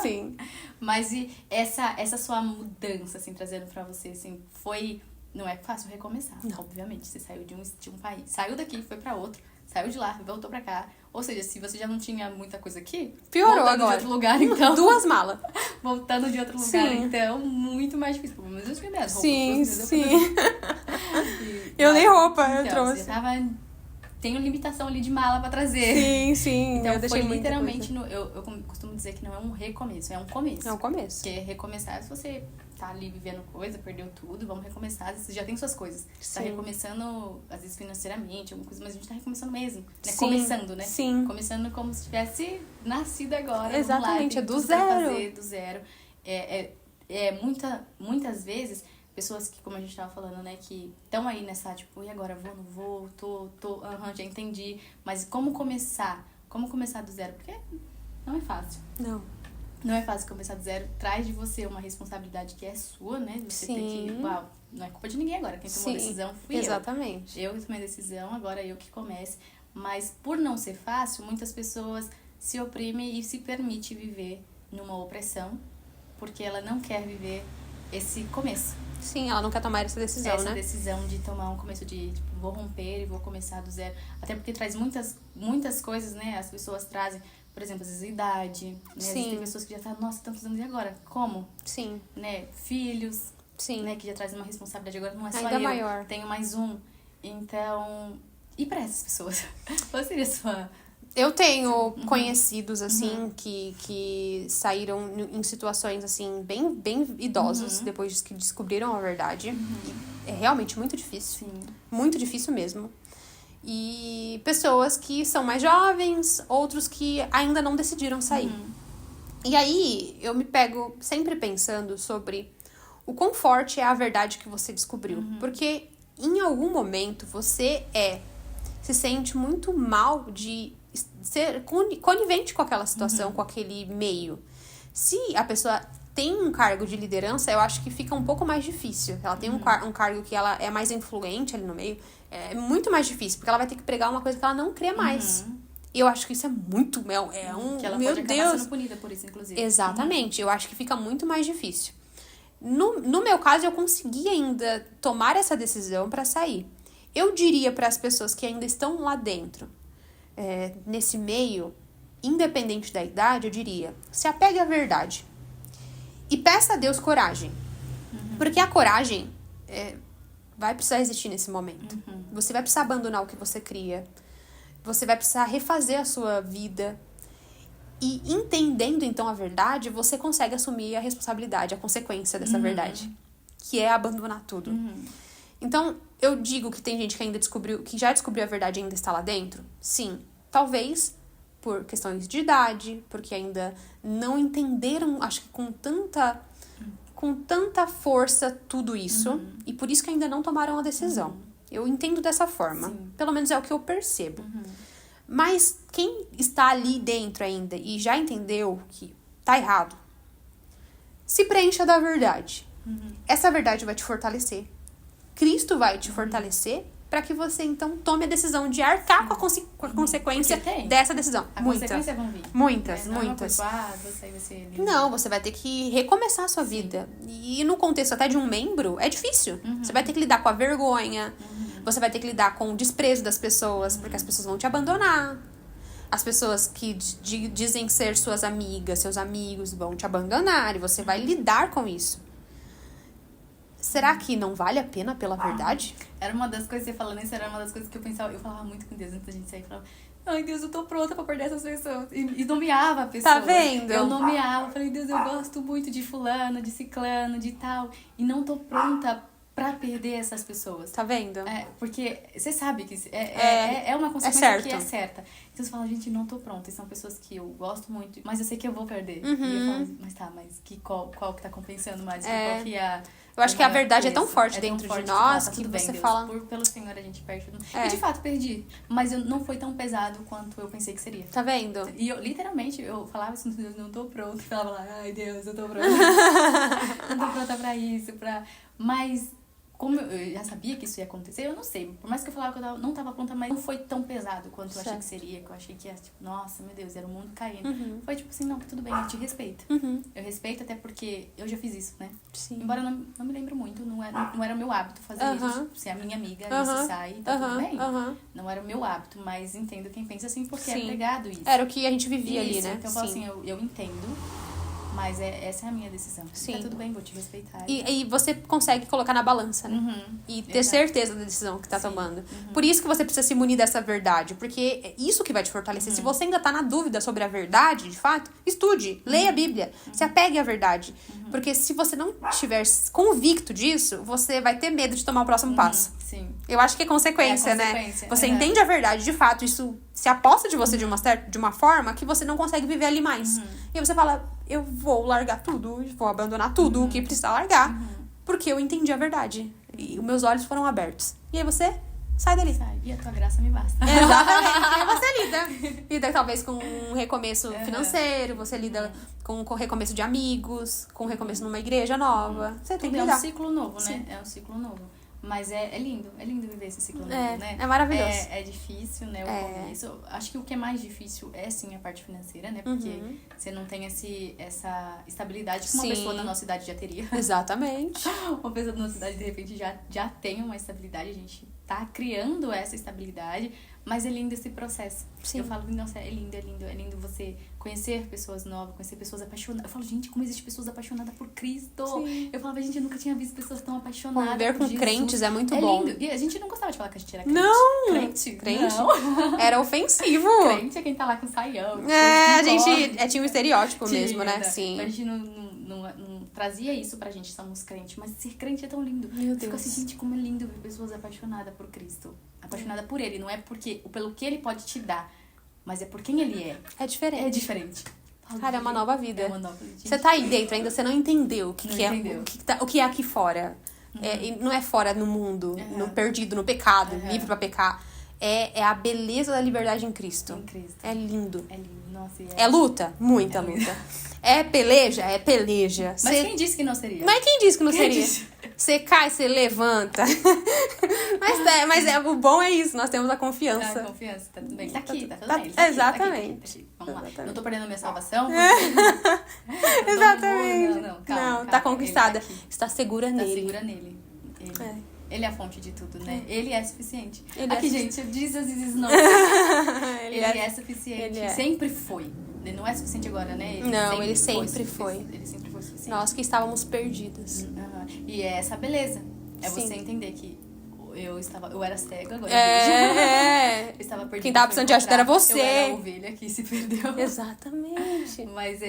Sim. Mas e essa sua mudança, assim, trazendo pra você, assim, foi... Não é fácil recomeçar, obviamente. Você saiu de um país, saiu daqui, foi pra outro, saiu de lá, voltou pra cá. Ou seja, se você já não tinha muita coisa aqui... Piorou voltando agora. de outro lugar, então... 2 malas. Voltando de outro lugar, Sim. então, muito mais difícil. Pelo menos eu tive minhas roupas. Sim. Eu nem roupa eu então, trouxe. Você tava... Tenho limitação ali de mala pra trazer. Sim. Então eu deixei foi muita literalmente... coisa. Eu costumo dizer que não é um recomeço, é um começo. É um começo. Porque recomeçar, se você tá ali vivendo coisa, perdeu tudo, vamos recomeçar. Você já tem suas coisas. Você tá Sim. recomeçando, às vezes financeiramente, alguma coisa, mas a gente tá recomeçando mesmo. Né? Sim. Começando, né? Sim. Começando como se tivesse nascido agora. Exatamente, é do tudo pra zero. fazer, do zero. Muitas vezes, pessoas que, como a gente tava falando, né, que estão aí nessa, tipo, e agora, vou, não vou, já entendi. Mas como começar? Como começar do zero? Porque não é fácil. Não é fácil começar do zero. Traz de você uma responsabilidade que é sua, né? Você tem que... Uau, não é culpa de ninguém agora. Quem tomou a decisão fui Exatamente. eu. Eu tomei a decisão, agora eu que comece. Mas por não ser fácil, muitas pessoas se oprimem e se permitem viver numa opressão. Porque ela não quer viver esse começo. Sim, ela não quer tomar essa decisão, Essa né? decisão de tomar um começo de, tipo, vou romper e vou começar do zero. Até porque traz muitas coisas, né? As pessoas trazem, por exemplo, às vezes idade, né? Às vezes tem pessoas que já estão, nossa, tantos anos, e agora? Como? Sim. Né? Filhos, Sim. né? Que já trazem uma responsabilidade, agora não é só Ainda eu, maior. tenho mais um. Então, e para essas pessoas? Qual seria a sua... Eu tenho conhecidos, assim, que saíram em situações, assim, bem idosas, depois que descobriram a verdade. E é realmente muito difícil. Sim. Muito difícil mesmo. E pessoas que são mais jovens, outros que ainda não decidiram sair. E aí, eu me pego sempre pensando sobre o quão forte é a verdade que você descobriu. Porque, em algum momento, você se sente muito mal de ser conivente com aquela situação, com aquele meio. Se a pessoa tem um cargo de liderança, eu acho que fica um pouco mais difícil. Ela tem um cargo que ela é mais influente ali no meio, é muito mais difícil, porque ela vai ter que pregar uma coisa que ela não crê mais. E eu acho que isso é muito... Que ela meu pode acabar Deus! sendo punida por isso, inclusive. Exatamente, eu acho que fica muito mais difícil. No meu caso, eu consegui ainda tomar essa decisão para sair. Eu diria para as pessoas que ainda estão lá dentro, nesse meio, independente da idade, eu diria, se apegue à verdade. E peça a Deus coragem. Porque a coragem vai precisar existir nesse momento. Você vai precisar abandonar o que você cria. Você vai precisar refazer a sua vida. E entendendo, então, a verdade, você consegue assumir a responsabilidade, a consequência dessa verdade. Que é abandonar tudo. Então, eu digo que tem gente que ainda que já descobriu a verdade e ainda está lá dentro. Sim, talvez por questões de idade, porque ainda não entenderam, acho que com tanta força tudo isso, e por isso que ainda não tomaram a decisão. Eu entendo dessa forma. Sim. Pelo menos é o que eu percebo. Mas quem está ali dentro ainda e já entendeu que tá errado, se preencha da verdade. Essa verdade vai te fortalecer. Cristo vai te fortalecer para que você, então, tome a decisão de arcar com a consequência dessa decisão. Consequência vão vir. Muitas. Não, você vai ter que recomeçar a sua vida. E no contexto até de um membro, é difícil. Você vai ter que lidar com a vergonha, você vai ter que lidar com o desprezo das pessoas, porque as pessoas vão te abandonar. As pessoas que dizem ser suas amigas, seus amigos, vão te abandonar e você vai lidar com isso. Será que não vale a pena pela verdade? Era uma das coisas, você falando isso, era uma das coisas que eu falava muito com Deus antes da gente sair. Eu falava, ai Deus, eu tô pronta pra perder essas pessoas. E nomeava a pessoa. Tá vendo? Eu nomeava, falei, Deus, eu gosto muito de fulano, de ciclano, de tal. E não tô pronta pra perder essas pessoas. Tá vendo? Porque você sabe que é uma consequência que é certa. Então você fala, gente, não tô pronta. E são pessoas que eu gosto muito, mas eu sei que eu vou perder. E eu falo, mas qual que tá compensando mais? Qual que é eu acho que a verdade é tão forte dentro de nós que você fala... Pelo Senhor a gente perde. E de fato perdi. Mas não foi tão pesado quanto eu pensei que seria. Tá vendo? E eu, literalmente, eu falava assim, Deus, não tô pronta. Eu falava lá, ai Deus, eu tô pronta. Não tô pronta pra isso, Mas como eu já sabia que isso ia acontecer, eu não sei. Por mais que eu falava que eu não tava pronta, mas não foi tão pesado quanto eu achei que seria. Que eu achei que ia, tipo, nossa, meu Deus, era o mundo caindo. Foi tipo assim, não, tudo bem, eu te respeito. Eu respeito até porque eu já fiz isso, né? Sim. Embora eu não me lembro muito, não era o meu hábito fazer isso. Tipo, ser a minha amiga, isso sai, tá tudo bem. Não era o meu hábito, mas entendo quem pensa assim, porque é pregado isso. Era o que a gente vivia ali, né? Então eu falo assim, eu entendo. Mas essa é a minha decisão. Sim. Tá tudo bem, vou te respeitar. E você consegue colocar na balança, né? E ter certeza da decisão que tá tomando. Por isso que você precisa se munir dessa verdade. Porque é isso que vai te fortalecer. Se você ainda tá na dúvida sobre a verdade, de fato, estude, leia a Bíblia. Se apegue à verdade. Porque se você não estiver convicto disso, você vai ter medo de tomar o próximo passo. Sim. Eu acho que é consequência, né? Você entende a verdade, de fato, isso se aposta de você de uma forma que você não consegue viver ali mais. E aí você fala, eu vou largar tudo, vou abandonar tudo o que precisa largar, porque eu entendi a verdade. E os meus olhos foram abertos. E aí você sai dali. Sai. E a tua graça me basta. Exatamente. E aí você lida. Lida talvez com um recomeço financeiro, você lida com um recomeço de amigos, com um recomeço numa igreja nova. Você tem que lidar. É um ciclo novo, né? Sim. É um ciclo novo. Mas é lindo viver esse ciclo novo, né? É maravilhoso. É difícil, né? O começo. Acho que o que é mais difícil é sim a parte financeira, né? Porque você não tem essa estabilidade que uma pessoa da nossa idade já teria. Exatamente. Uma pessoa da nossa idade, de repente, já tem uma estabilidade, a gente tá criando essa estabilidade, mas é lindo esse processo. Sim. Eu falo, nossa, é lindo você conhecer pessoas novas, conhecer pessoas apaixonadas. Eu falo, gente, como existem pessoas apaixonadas por Cristo. Sim. Eu falava, gente, eu nunca tinha visto pessoas tão apaixonadas Conviver por com Jesus. crentes é muito bom. Lindo. E a gente não gostava de falar que a gente era crente. Não! Crente? Não. Era ofensivo. Crente é quem tá lá com saião. A gente tinha um estereótipo mesmo, né? Sim. Então a gente não trazia isso pra gente, somos crentes. Mas ser crente é tão lindo. Meu Deus. Fico assim, gente, como é lindo ver pessoas apaixonadas por Cristo. Apaixonada por Ele. Não é pelo que Ele pode te dar, mas é por quem Ele é. É diferente. É diferente. Cara, é uma nova vida. É uma nova vida. Você tá aí dentro, ainda você não entendeu o que é aqui fora. E não é fora no mundo, no perdido, no pecado, livre pra pecar. É a beleza da liberdade em Cristo. Em Cristo. É lindo. É lindo. Nossa, É luta? Muita luta. É peleja? É peleja. Mas quem disse que não seria? Mas quem disse que não Quem seria? disse? Você cai, você levanta. mas o bom é isso, nós temos a confiança. A confiança, tá tudo bem. Tá aqui, tá tudo bem. Exatamente. Tá aqui. Vamos lá. Não tô perdendo a minha salvação. Exatamente. Não, calma. Tá conquistada. Ele tá aqui. Está segura Tá nele. segura nele. Ele é a fonte de tudo, né? Ele é suficiente. Ele aqui, é gente, Jesus is not. Ele é suficiente. Ele é. Sempre foi. Ele não é suficiente agora, né? Ele sempre foi. Ele sempre foi suficiente. Nós que estávamos perdidas. E é essa beleza. É Sim. você entender que eu era cega, agora eu estava perdida. Quem tava precisando de ajuda era você. Eu era a ovelha que se perdeu. Exatamente. Mas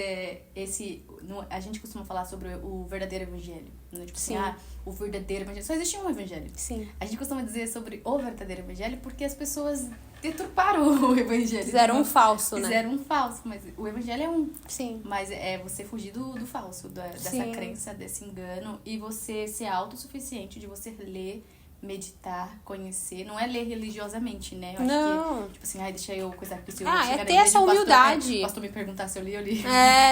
a gente costuma falar sobre o verdadeiro evangelho. Né? Tipo Sim. assim, o verdadeiro evangelho. Só existe um evangelho. Sim. A gente costuma dizer sobre o verdadeiro evangelho porque as pessoas deturparam o evangelho. Fizeram um falso, né? Fizeram um falso, mas o evangelho é um. Sim. Mas é você fugir do falso, dessa Sim. crença, desse engano, e você ser autossuficiente de você ler, meditar, conhecer. Não é ler religiosamente, né? Eu acho que, tipo assim, deixa eu coisar aqui. Se eu chegar é na ter igreja, essa humildade. O pastor me perguntar se eu li, eu li.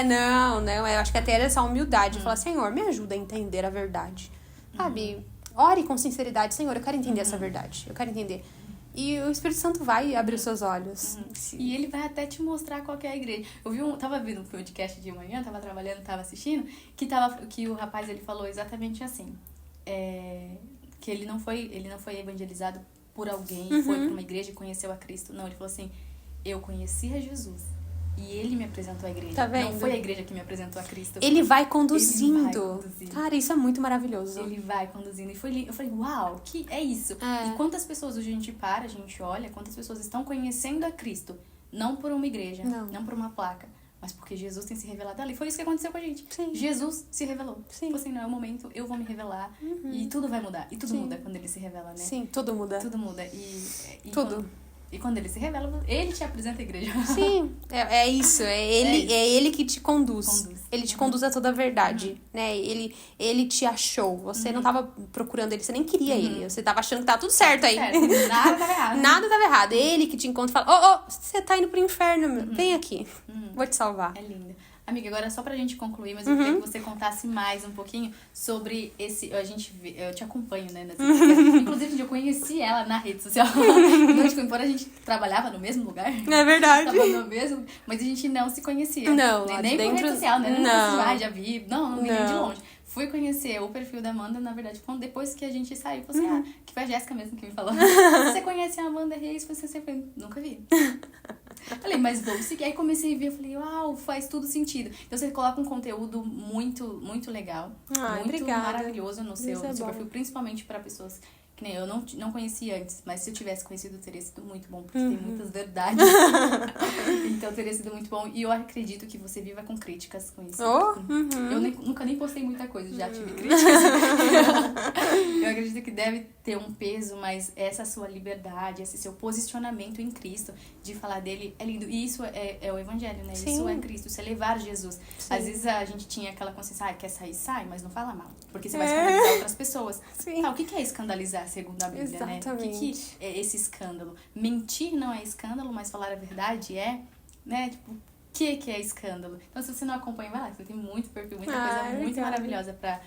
Não. Eu acho que é ter essa humildade. Falar, Senhor, me ajuda a entender a verdade. Sabe? Ore com sinceridade. Senhor, eu quero entender essa verdade. Eu quero entender. E o Espírito Santo vai abrir os seus olhos. E ele vai até te mostrar qual que é a igreja. Tava vendo um podcast de manhã, tava trabalhando, tava assistindo, que o rapaz, ele falou exatamente assim. Que ele não foi evangelizado por alguém, foi pra uma igreja e conheceu a Cristo. Não, ele falou assim, eu conheci a Jesus e ele me apresentou a igreja. Tá vendo? Não foi a igreja que me apresentou a Cristo. Ele vai conduzindo. Ele vai conduzindo. Cara, isso é muito maravilhoso. Ele vai conduzindo. E foi lindo. Eu falei, uau, que é isso? E quantas pessoas hoje a gente olha, quantas pessoas estão conhecendo a Cristo, não por uma igreja, não por uma placa, mas porque Jesus tem se revelado ali. Foi isso que aconteceu com a gente. Sim. Jesus se revelou. Sim. Tipo assim, não é o momento, eu vou me revelar. E tudo vai mudar. E tudo muda quando ele se revela, né? Sim, tudo muda. Tudo muda. Tudo. Quando ele se revela, ele te apresenta a igreja. Sim, é isso. É ele que te conduz. Ele te conduz a toda a verdade, né? Ele te achou. Você não tava procurando ele, você nem queria ele. Você tava achando que tava tudo certo aí. Nada tava errado. Nada tava errado. Ele que te encontra e fala, você tá indo pro inferno, meu. Vem aqui. Vou te salvar. É lindo. Amiga, agora só pra gente concluir, mas eu queria que você contasse mais um pouquinho sobre esse... Eu te acompanho, né? Inclusive, eu conheci ela na rede social. Embora a gente trabalhava no mesmo lugar. É verdade. Tava no mesmo, mas a gente não se conhecia. Não, nem por rede social, né? Não. Já vi. Não vi nem de longe. Fui conhecer o perfil da Amanda, na verdade, depois que a gente saiu. Falei assim, que foi a Jéssica mesmo que me falou. Você conhece a Amanda Reis? Você sempre... Nunca vi. Falei, mas vou seguir. Aí comecei a ver, eu falei, uau, faz tudo sentido. Então você coloca um conteúdo muito, muito legal. Muito obrigada. Maravilhoso no seu bom. perfil, principalmente para pessoas que nem eu não conhecia antes, mas se eu tivesse conhecido, teria sido muito bom, porque tem muitas verdades. Então teria sido muito bom. E eu acredito que você viva com críticas com isso. Eu nunca nem postei muita coisa, já tive críticas. Eu acredito que deve ter um peso, mas essa sua liberdade, esse seu posicionamento em Cristo, de falar dele, é lindo. E isso é o evangelho, né? Sim. Isso é Cristo, isso é levar Jesus. Sim. Às vezes a gente tinha aquela consciência, quer sair, sai, mas não fala mal. Porque você vai escandalizar outras pessoas. Sim. O que é escandalizar, segundo a Bíblia, né? O que é esse escândalo? Mentir não é escândalo, mas falar a verdade é, né? Tipo, o que é escândalo? Então, se você não acompanha, vai lá, você tem muito perfil, muita coisa muito maravilhosa pra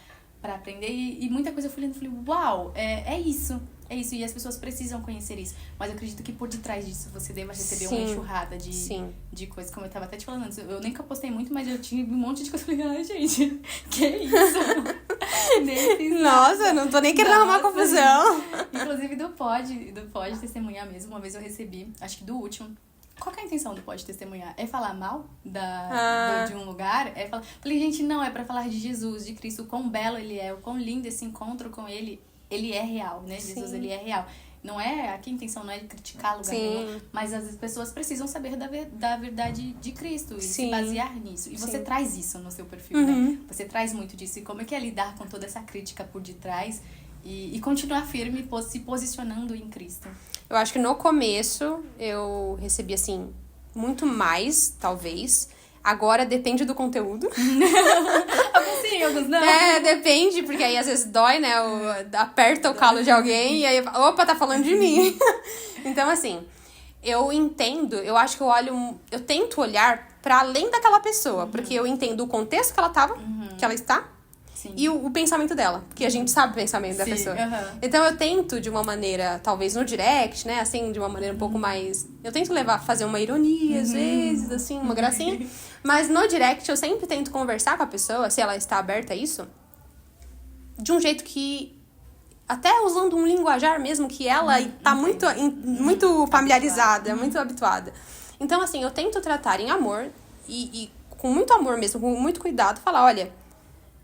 aprender. E muita coisa eu fui lendo e falei, uau, é isso. É isso, e as pessoas precisam conhecer isso. Mas eu acredito que por detrás disso você deva receber uma enxurrada de coisas. Como eu tava até te falando antes, eu nem postei muito, mas eu tinha um monte de coisa. Eu falei, ai, gente, que isso? Nem fiz Nossa, eu não tô nem querendo arrumar confusão. Inclusive do Pode Testemunhar mesmo. Uma vez eu recebi, acho que do último. Qual que é a intenção do Pode Testemunhar? É falar mal de um lugar? Falei, gente, não, é pra falar de Jesus, de Cristo, o quão belo ele é, o quão lindo esse encontro com ele. Ele é real, né? Sim. Jesus, ele é real. Não é, aqui a intenção não é criticar lugar nenhum, mas as pessoas precisam saber da verdade de Cristo e se basear nisso. E você traz isso no seu perfil, né? Você traz muito disso. E como é que é lidar com toda essa crítica por detrás e continuar firme, se posicionando em Cristo? Eu acho que no começo eu recebi, assim, muito mais, talvez. Agora depende do conteúdo. Alguns sim, alguns não. Depende, porque aí às vezes dói, né? Aperta o calo de alguém e aí, opa, tá falando de mim. Então, assim, eu entendo, eu acho que eu tento olhar pra além daquela pessoa, porque eu entendo o contexto que ela tava, que ela está, e o pensamento dela, porque a gente sabe o pensamento da pessoa. Então eu tento de uma maneira, talvez no direct, né, assim, de uma maneira um pouco mais... Eu tento fazer uma ironia, às vezes, assim, uma gracinha. Mas no direct eu sempre tento conversar com a pessoa, se ela está aberta a isso, de um jeito que... Até usando um linguajar mesmo que ela tá muito familiarizada, muito habituada. Então, assim, eu tento tratar em amor e com muito amor mesmo, com muito cuidado, falar, olha...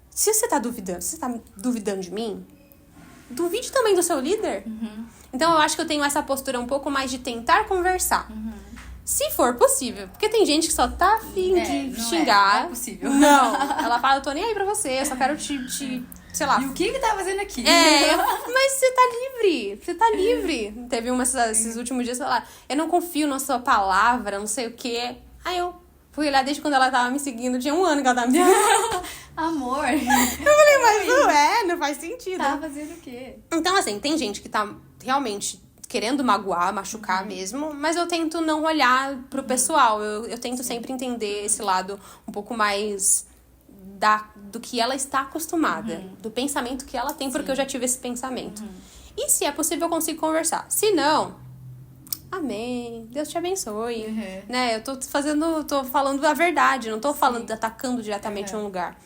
Se você tá duvidando de mim, duvide também do seu líder. Então, eu acho que eu tenho essa postura um pouco mais de tentar conversar. Se for possível. Porque tem gente que só tá afim de xingar. Não é possível. Não. Ela fala, eu tô nem aí pra você, eu só quero te sei lá. E o que tá fazendo aqui? Mas você tá livre. Você tá livre. Teve esses últimos dias, sei lá, eu não confio na sua palavra, não sei o quê. Aí eu fui olhar desde quando ela tava me seguindo. Tinha 1 ano que ela tava me seguindo. Amor. Eu falei, mas não faz sentido. Tá fazendo o quê? Então, assim, tem gente que tá realmente querendo machucar mesmo, mas eu tento não olhar pro pessoal. Eu tento sempre entender esse lado um pouco mais do que ela está acostumada, do pensamento que ela tem, porque eu já tive esse pensamento. E se é possível, eu consigo conversar. Se não, amém, Deus te abençoe. Né? Eu tô falando a verdade, não tô atacando diretamente um lugar.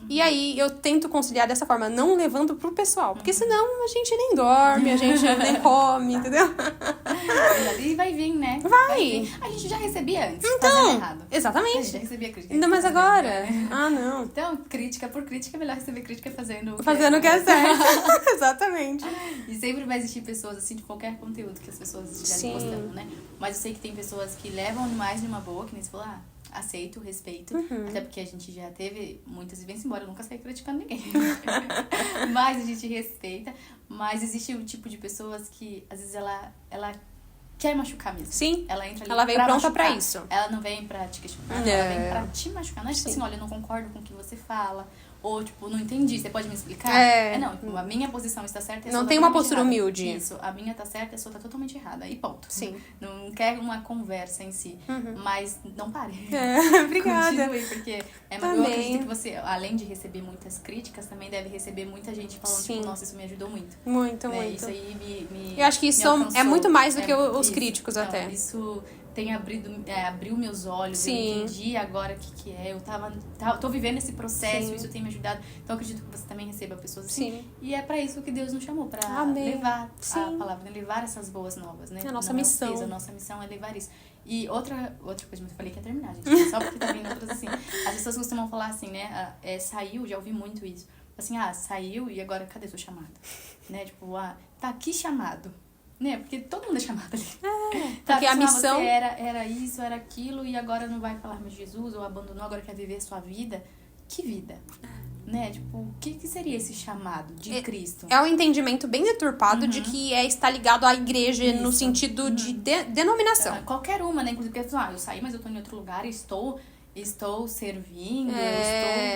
E aí, eu tento conciliar dessa forma, não levando pro pessoal. Porque senão a gente nem dorme, a gente nem come, entendeu? E vai vir, né? Vai. A gente já recebia antes, então, fazendo errado. Exatamente. A gente já recebia crítica. Ainda mais agora. Ah, não. Então, crítica por crítica, é melhor receber crítica fazendo o que é certo. Exatamente. E sempre vai existir pessoas, assim, de qualquer conteúdo que as pessoas estiverem postando, né? Mas eu sei que tem pessoas que levam mais de uma boa, que nem você falou, aceito, respeito, até porque a gente já teve muitas vivências, embora eu nunca saia criticando ninguém. Mas a gente respeita. Mas existe um tipo de pessoas que, às vezes, ela quer machucar mesmo. Sim. Ela entra ali ela vem pronta machucar. pra isso. Ela não vem pra te questionar, ela vem pra te machucar. Não é tipo assim, olha, eu não concordo com o que você fala, Ou, tipo, não entendi, você pode me explicar? Não, tipo, a minha posição está certa e a sua Não tá tem uma totalmente postura errada. humilde. Isso, a minha tá certa e a sua tá totalmente errada. E ponto. Sim. Não quer uma conversa em si. Mas não pare. Obrigada. Continue, porque eu Amém. acredito que você, além de receber muitas críticas, também deve receber muita gente falando, Sim. tipo, nossa, isso me ajudou muito. Muito, Né? muito. Isso aí me Eu acho que isso me alcançou. é muito mais do que os isso. críticos, Então, até. Isso tem abriu meus olhos, Sim. eu entendi agora o que é. Eu tô vivendo esse processo, Sim. isso tem me ajudado. Então, eu acredito que você também receba pessoas assim. Sim. E é pra isso que Deus nos chamou, pra Amém. levar Sim. a palavra, levar essas boas novas, né? É a nossa Não missão. É o peso, a nossa missão é levar isso. E outra coisa que eu falei que ia terminar, gente. Só porque também outras assim. As pessoas costumam falar assim, né? Saiu, já ouvi muito isso. Assim, saiu e agora cadê seu chamado? Né? Tipo, tá, que chamado? Né? Porque todo mundo é chamado ali. Porque a missão... Você era isso, era aquilo, e agora não vai falar mais de Jesus, ou abandonou, agora quer viver a sua vida. Que vida? Né? Tipo, o que seria esse chamado de Cristo? É um entendimento bem deturpado de que está ligado à igreja no sentido de denominação. Qualquer uma, né? Inclusive, porque eu saí, mas eu tô em outro lugar, estou servindo,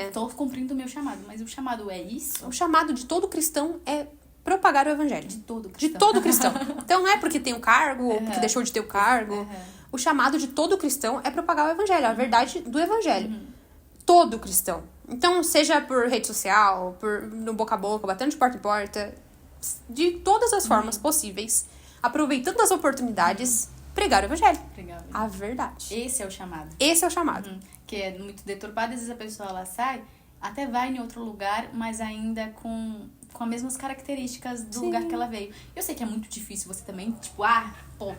estou cumprindo o meu chamado. Mas o chamado é isso? O chamado de todo cristão é propagar o evangelho. De todo cristão. De todo cristão. Então não é porque tem um cargo ou porque deixou de ter o cargo. O chamado de todo cristão é propagar o evangelho, a verdade do evangelho. Todo cristão. Então, seja por rede social, no boca a boca, batendo de porta em porta, de todas as formas possíveis, aproveitando as oportunidades, pregar o evangelho. A verdade. Esse é o chamado. Esse é o chamado. Que é muito deturpado, às vezes a pessoa ela sai, até vai em outro lugar, mas ainda com as mesmas características do lugar que ela veio. Eu sei que é muito difícil você também, tipo,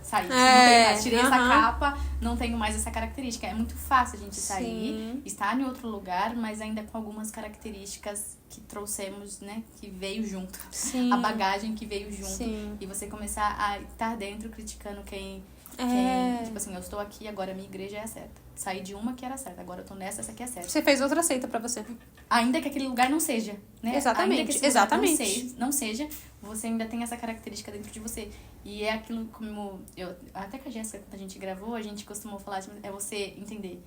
saí, não tenho mais, tirei essa capa, não tenho mais essa característica. É muito fácil a gente sair, estar em outro lugar, mas ainda com algumas características que trouxemos, né, que veio junto. Sim. A bagagem que veio junto. Sim. E você começar a estar dentro criticando quem tipo assim, eu estou aqui, agora a minha igreja é a certa. Saí de uma que era certa, agora eu tô nessa, essa aqui é certa. Você fez outra seita pra você. Ainda que aquele lugar não seja, né? Exatamente, Ainda que esse exatamente. lugar não seja, você ainda tem essa característica dentro de você. E é aquilo como até com a Jéssica, quando a gente gravou, a gente costumou falar, é você entender.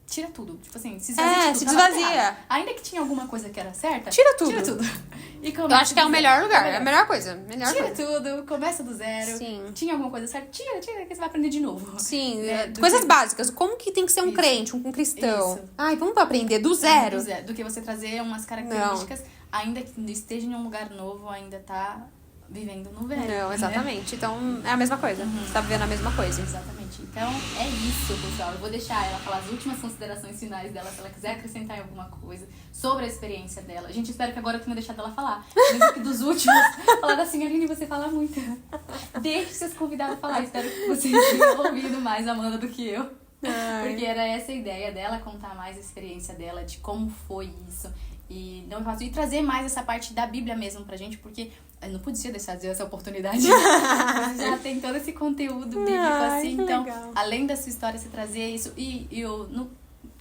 Tira tudo. Tipo assim, se esvazia de tudo. Se esvazia. Ainda que tinha alguma coisa que era certa, Tira tudo. E eu acho que é o melhor lugar, é a melhor coisa. Tira tudo, começa do zero. Sim. Tinha alguma coisa certa, tira, que você vai aprender de novo. Sim, coisas básicas. Como que tem que ser um crente, um cristão? Isso. Vamos aprender do zero. Do que você trazer umas características, ainda que esteja em um lugar novo, ainda tá vivendo no velho. Não, exatamente. Né? Então, é a mesma coisa. Você tá vivendo a mesma coisa. Exatamente. Então, é isso, pessoal. Eu vou deixar ela falar as últimas considerações finais dela, se ela quiser acrescentar em alguma coisa sobre a experiência dela. Gente, espero que agora eu tenha deixado ela falar. Mesmo que dos últimos, falar assim, Aline, você fala muito. Deixe seus convidados falar. Espero que vocês tenham ouvido mais a Amanda do que eu. Porque era essa a ideia dela, contar mais a experiência dela, de como foi isso. E não faço. E trazer mais essa parte da Bíblia mesmo pra gente, porque eu não podia deixar de ter essa oportunidade. Já tem todo esse conteúdo bíblico assim. Então, legal. Além da sua história, você trazer isso. E eu.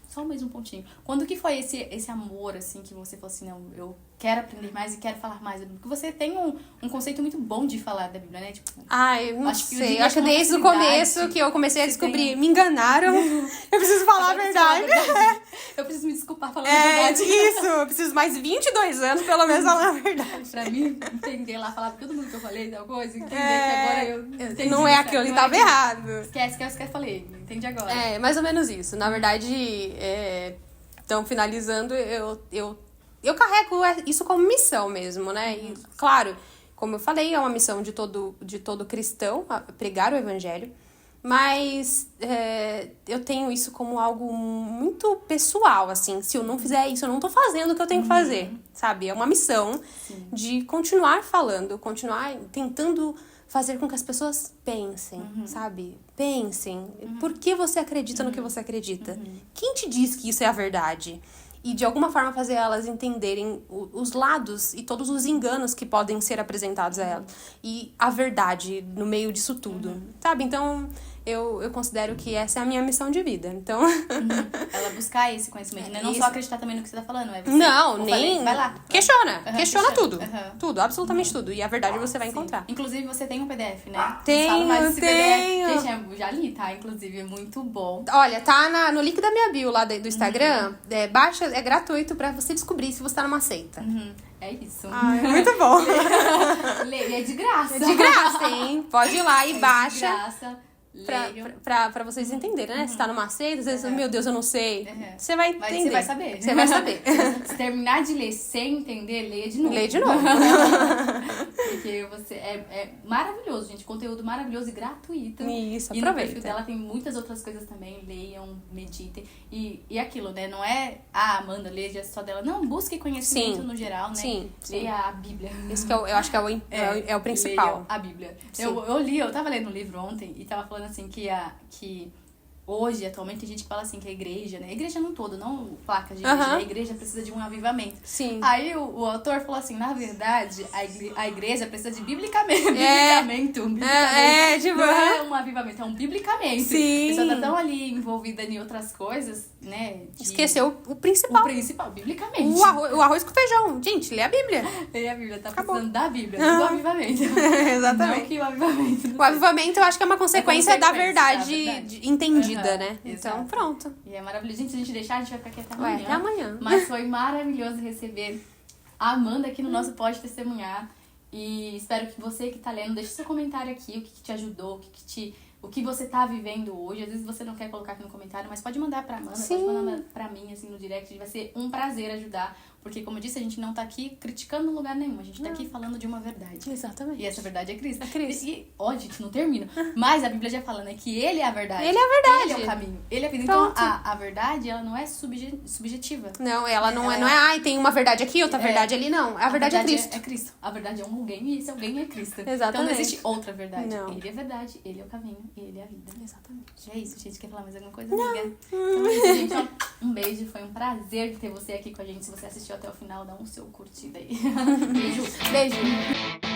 Só mais um pontinho. Quando que foi esse amor, assim, que você falou assim, não, eu quero aprender mais e quero falar mais da Bíblia? Porque você tem um conceito muito bom de falar da Bíblia, né? Tipo, eu não sei. Eu acho que desde o começo que eu comecei a descobrir, me enganaram. Eu preciso falar a verdade. Eu preciso me desculpar falando a verdade. Isso. Eu preciso mais 22 anos, pelo menos, falar a verdade. Pra mim, entender lá, falar pra todo mundo que eu falei tal coisa, entender que agora eu entendi. Não é aquilo, ele tava errado. Esquece que eu falei, entende agora. É, mais ou menos isso. Na verdade, então, finalizando, eu carrego isso como missão mesmo, né? E, claro, como eu falei, é uma missão de todo cristão, pregar o evangelho. Mas eu tenho isso como algo muito pessoal, assim. Se eu não fizer isso, eu não tô fazendo o que eu tenho que fazer, sabe? É uma missão de continuar falando, continuar tentando fazer com que as pessoas pensem, sabe? Pensem. Por que você acredita no que você acredita? Quem te diz que isso é a verdade? E, de alguma forma, fazer elas entenderem os lados e todos os enganos que podem ser apresentados a elas. E a verdade no meio disso tudo, sabe? Então, eu considero que essa é a minha missão de vida. Então... Ela buscar esse conhecimento, né? Não Isso. só acreditar também no que você tá falando, é você. Não, Eu nem... falei, vai lá. Questiona Questiona. tudo. Uhum. Tudo, absolutamente tudo. E a verdade você vai encontrar. Inclusive, você tem um PDF, né? Tenho, Fala mais desse tenho. PDF. Gente, eu já li, tá? Inclusive, é muito bom. Olha, tá no link da minha bio lá do Instagram. Baixa, é gratuito pra você descobrir se você tá numa seita. É isso. Ai, muito bom. Leia, é de graça. É de graça, hein? Pode ir lá e baixa. De graça. Leio. Pra vocês entenderem, né? Se tá numa seita, às vezes, meu Deus, eu não sei. Você vai entender. Mas você vai saber. Você vai saber. Se terminar de ler sem entender, leia de novo. Leia de novo. Porque você é maravilhoso, gente. Conteúdo maravilhoso e gratuito. Isso, E no aproveita. perfil dela tem muitas outras coisas também. Leiam, meditem. E aquilo, né? Não é, Amanda, leia só dela. Não, busque conhecimento Sim. no geral, né? Sim. Leia a Bíblia. Isso que eu acho que é o principal. Leiam a Bíblia. Eu tava lendo um livro ontem e tava falando assim que hoje, atualmente, tem gente que fala assim que a igreja, né? A igreja não toda, não placas de igreja, a igreja precisa de um avivamento. Sim. Aí o autor falou assim, na verdade, a igreja precisa de biblicamento. Tipo... Não é um avivamento, é um biblicamento. Sim. A pessoa tá tão ali envolvida em outras coisas, né? Esqueceu o principal. O principal, biblicamente. O arroz com feijão. Gente, lê a Bíblia. E a Bíblia tá Acabou. precisando da Bíblia, não do avivamento. Exatamente. Não que o avivamento... O avivamento eu acho que é uma consequência da consequência verdade entendida, né? Exato. Então, pronto. E é maravilhoso. Gente, se a gente deixar, a gente vai ficar aqui até Ué, amanhã. até amanhã. Mas foi maravilhoso receber a Amanda aqui no nosso Pode Testemunhar. E espero que você que tá lendo, deixe seu comentário aqui, o que te ajudou, o que você tá vivendo hoje. Às vezes você não quer colocar aqui no comentário, mas pode mandar pra Amanda, Sim. pode mandar pra mim, assim, no direct. Vai ser um prazer ajudar. Porque, como eu disse, a gente não tá aqui criticando lugar nenhum. A gente tá aqui falando de uma verdade. Exatamente. E essa verdade é Cristo. É Cristo. Ó, gente, não termina. Mas a Bíblia já fala, né? Que Ele é a verdade. Ele é a verdade. Ele é o caminho. Ele é a vida. Então, Pronto. a verdade, ela não é subjetiva. Não, ela não é, tem uma verdade aqui, outra verdade ali, não. A verdade é Cristo. É Cristo. A verdade é um alguém e esse alguém é Cristo. Exatamente. Então não existe outra verdade. Não. Ele é a verdade, Ele é o caminho e Ele é a vida. Exatamente. É isso, gente. Quer falar mais alguma coisa, amiga? Então é isso, gente. Ó, um beijo. Foi um prazer ter você aqui com a gente. Se você assistiu até o final, dá um seu curtida aí. Beijo. Beijo.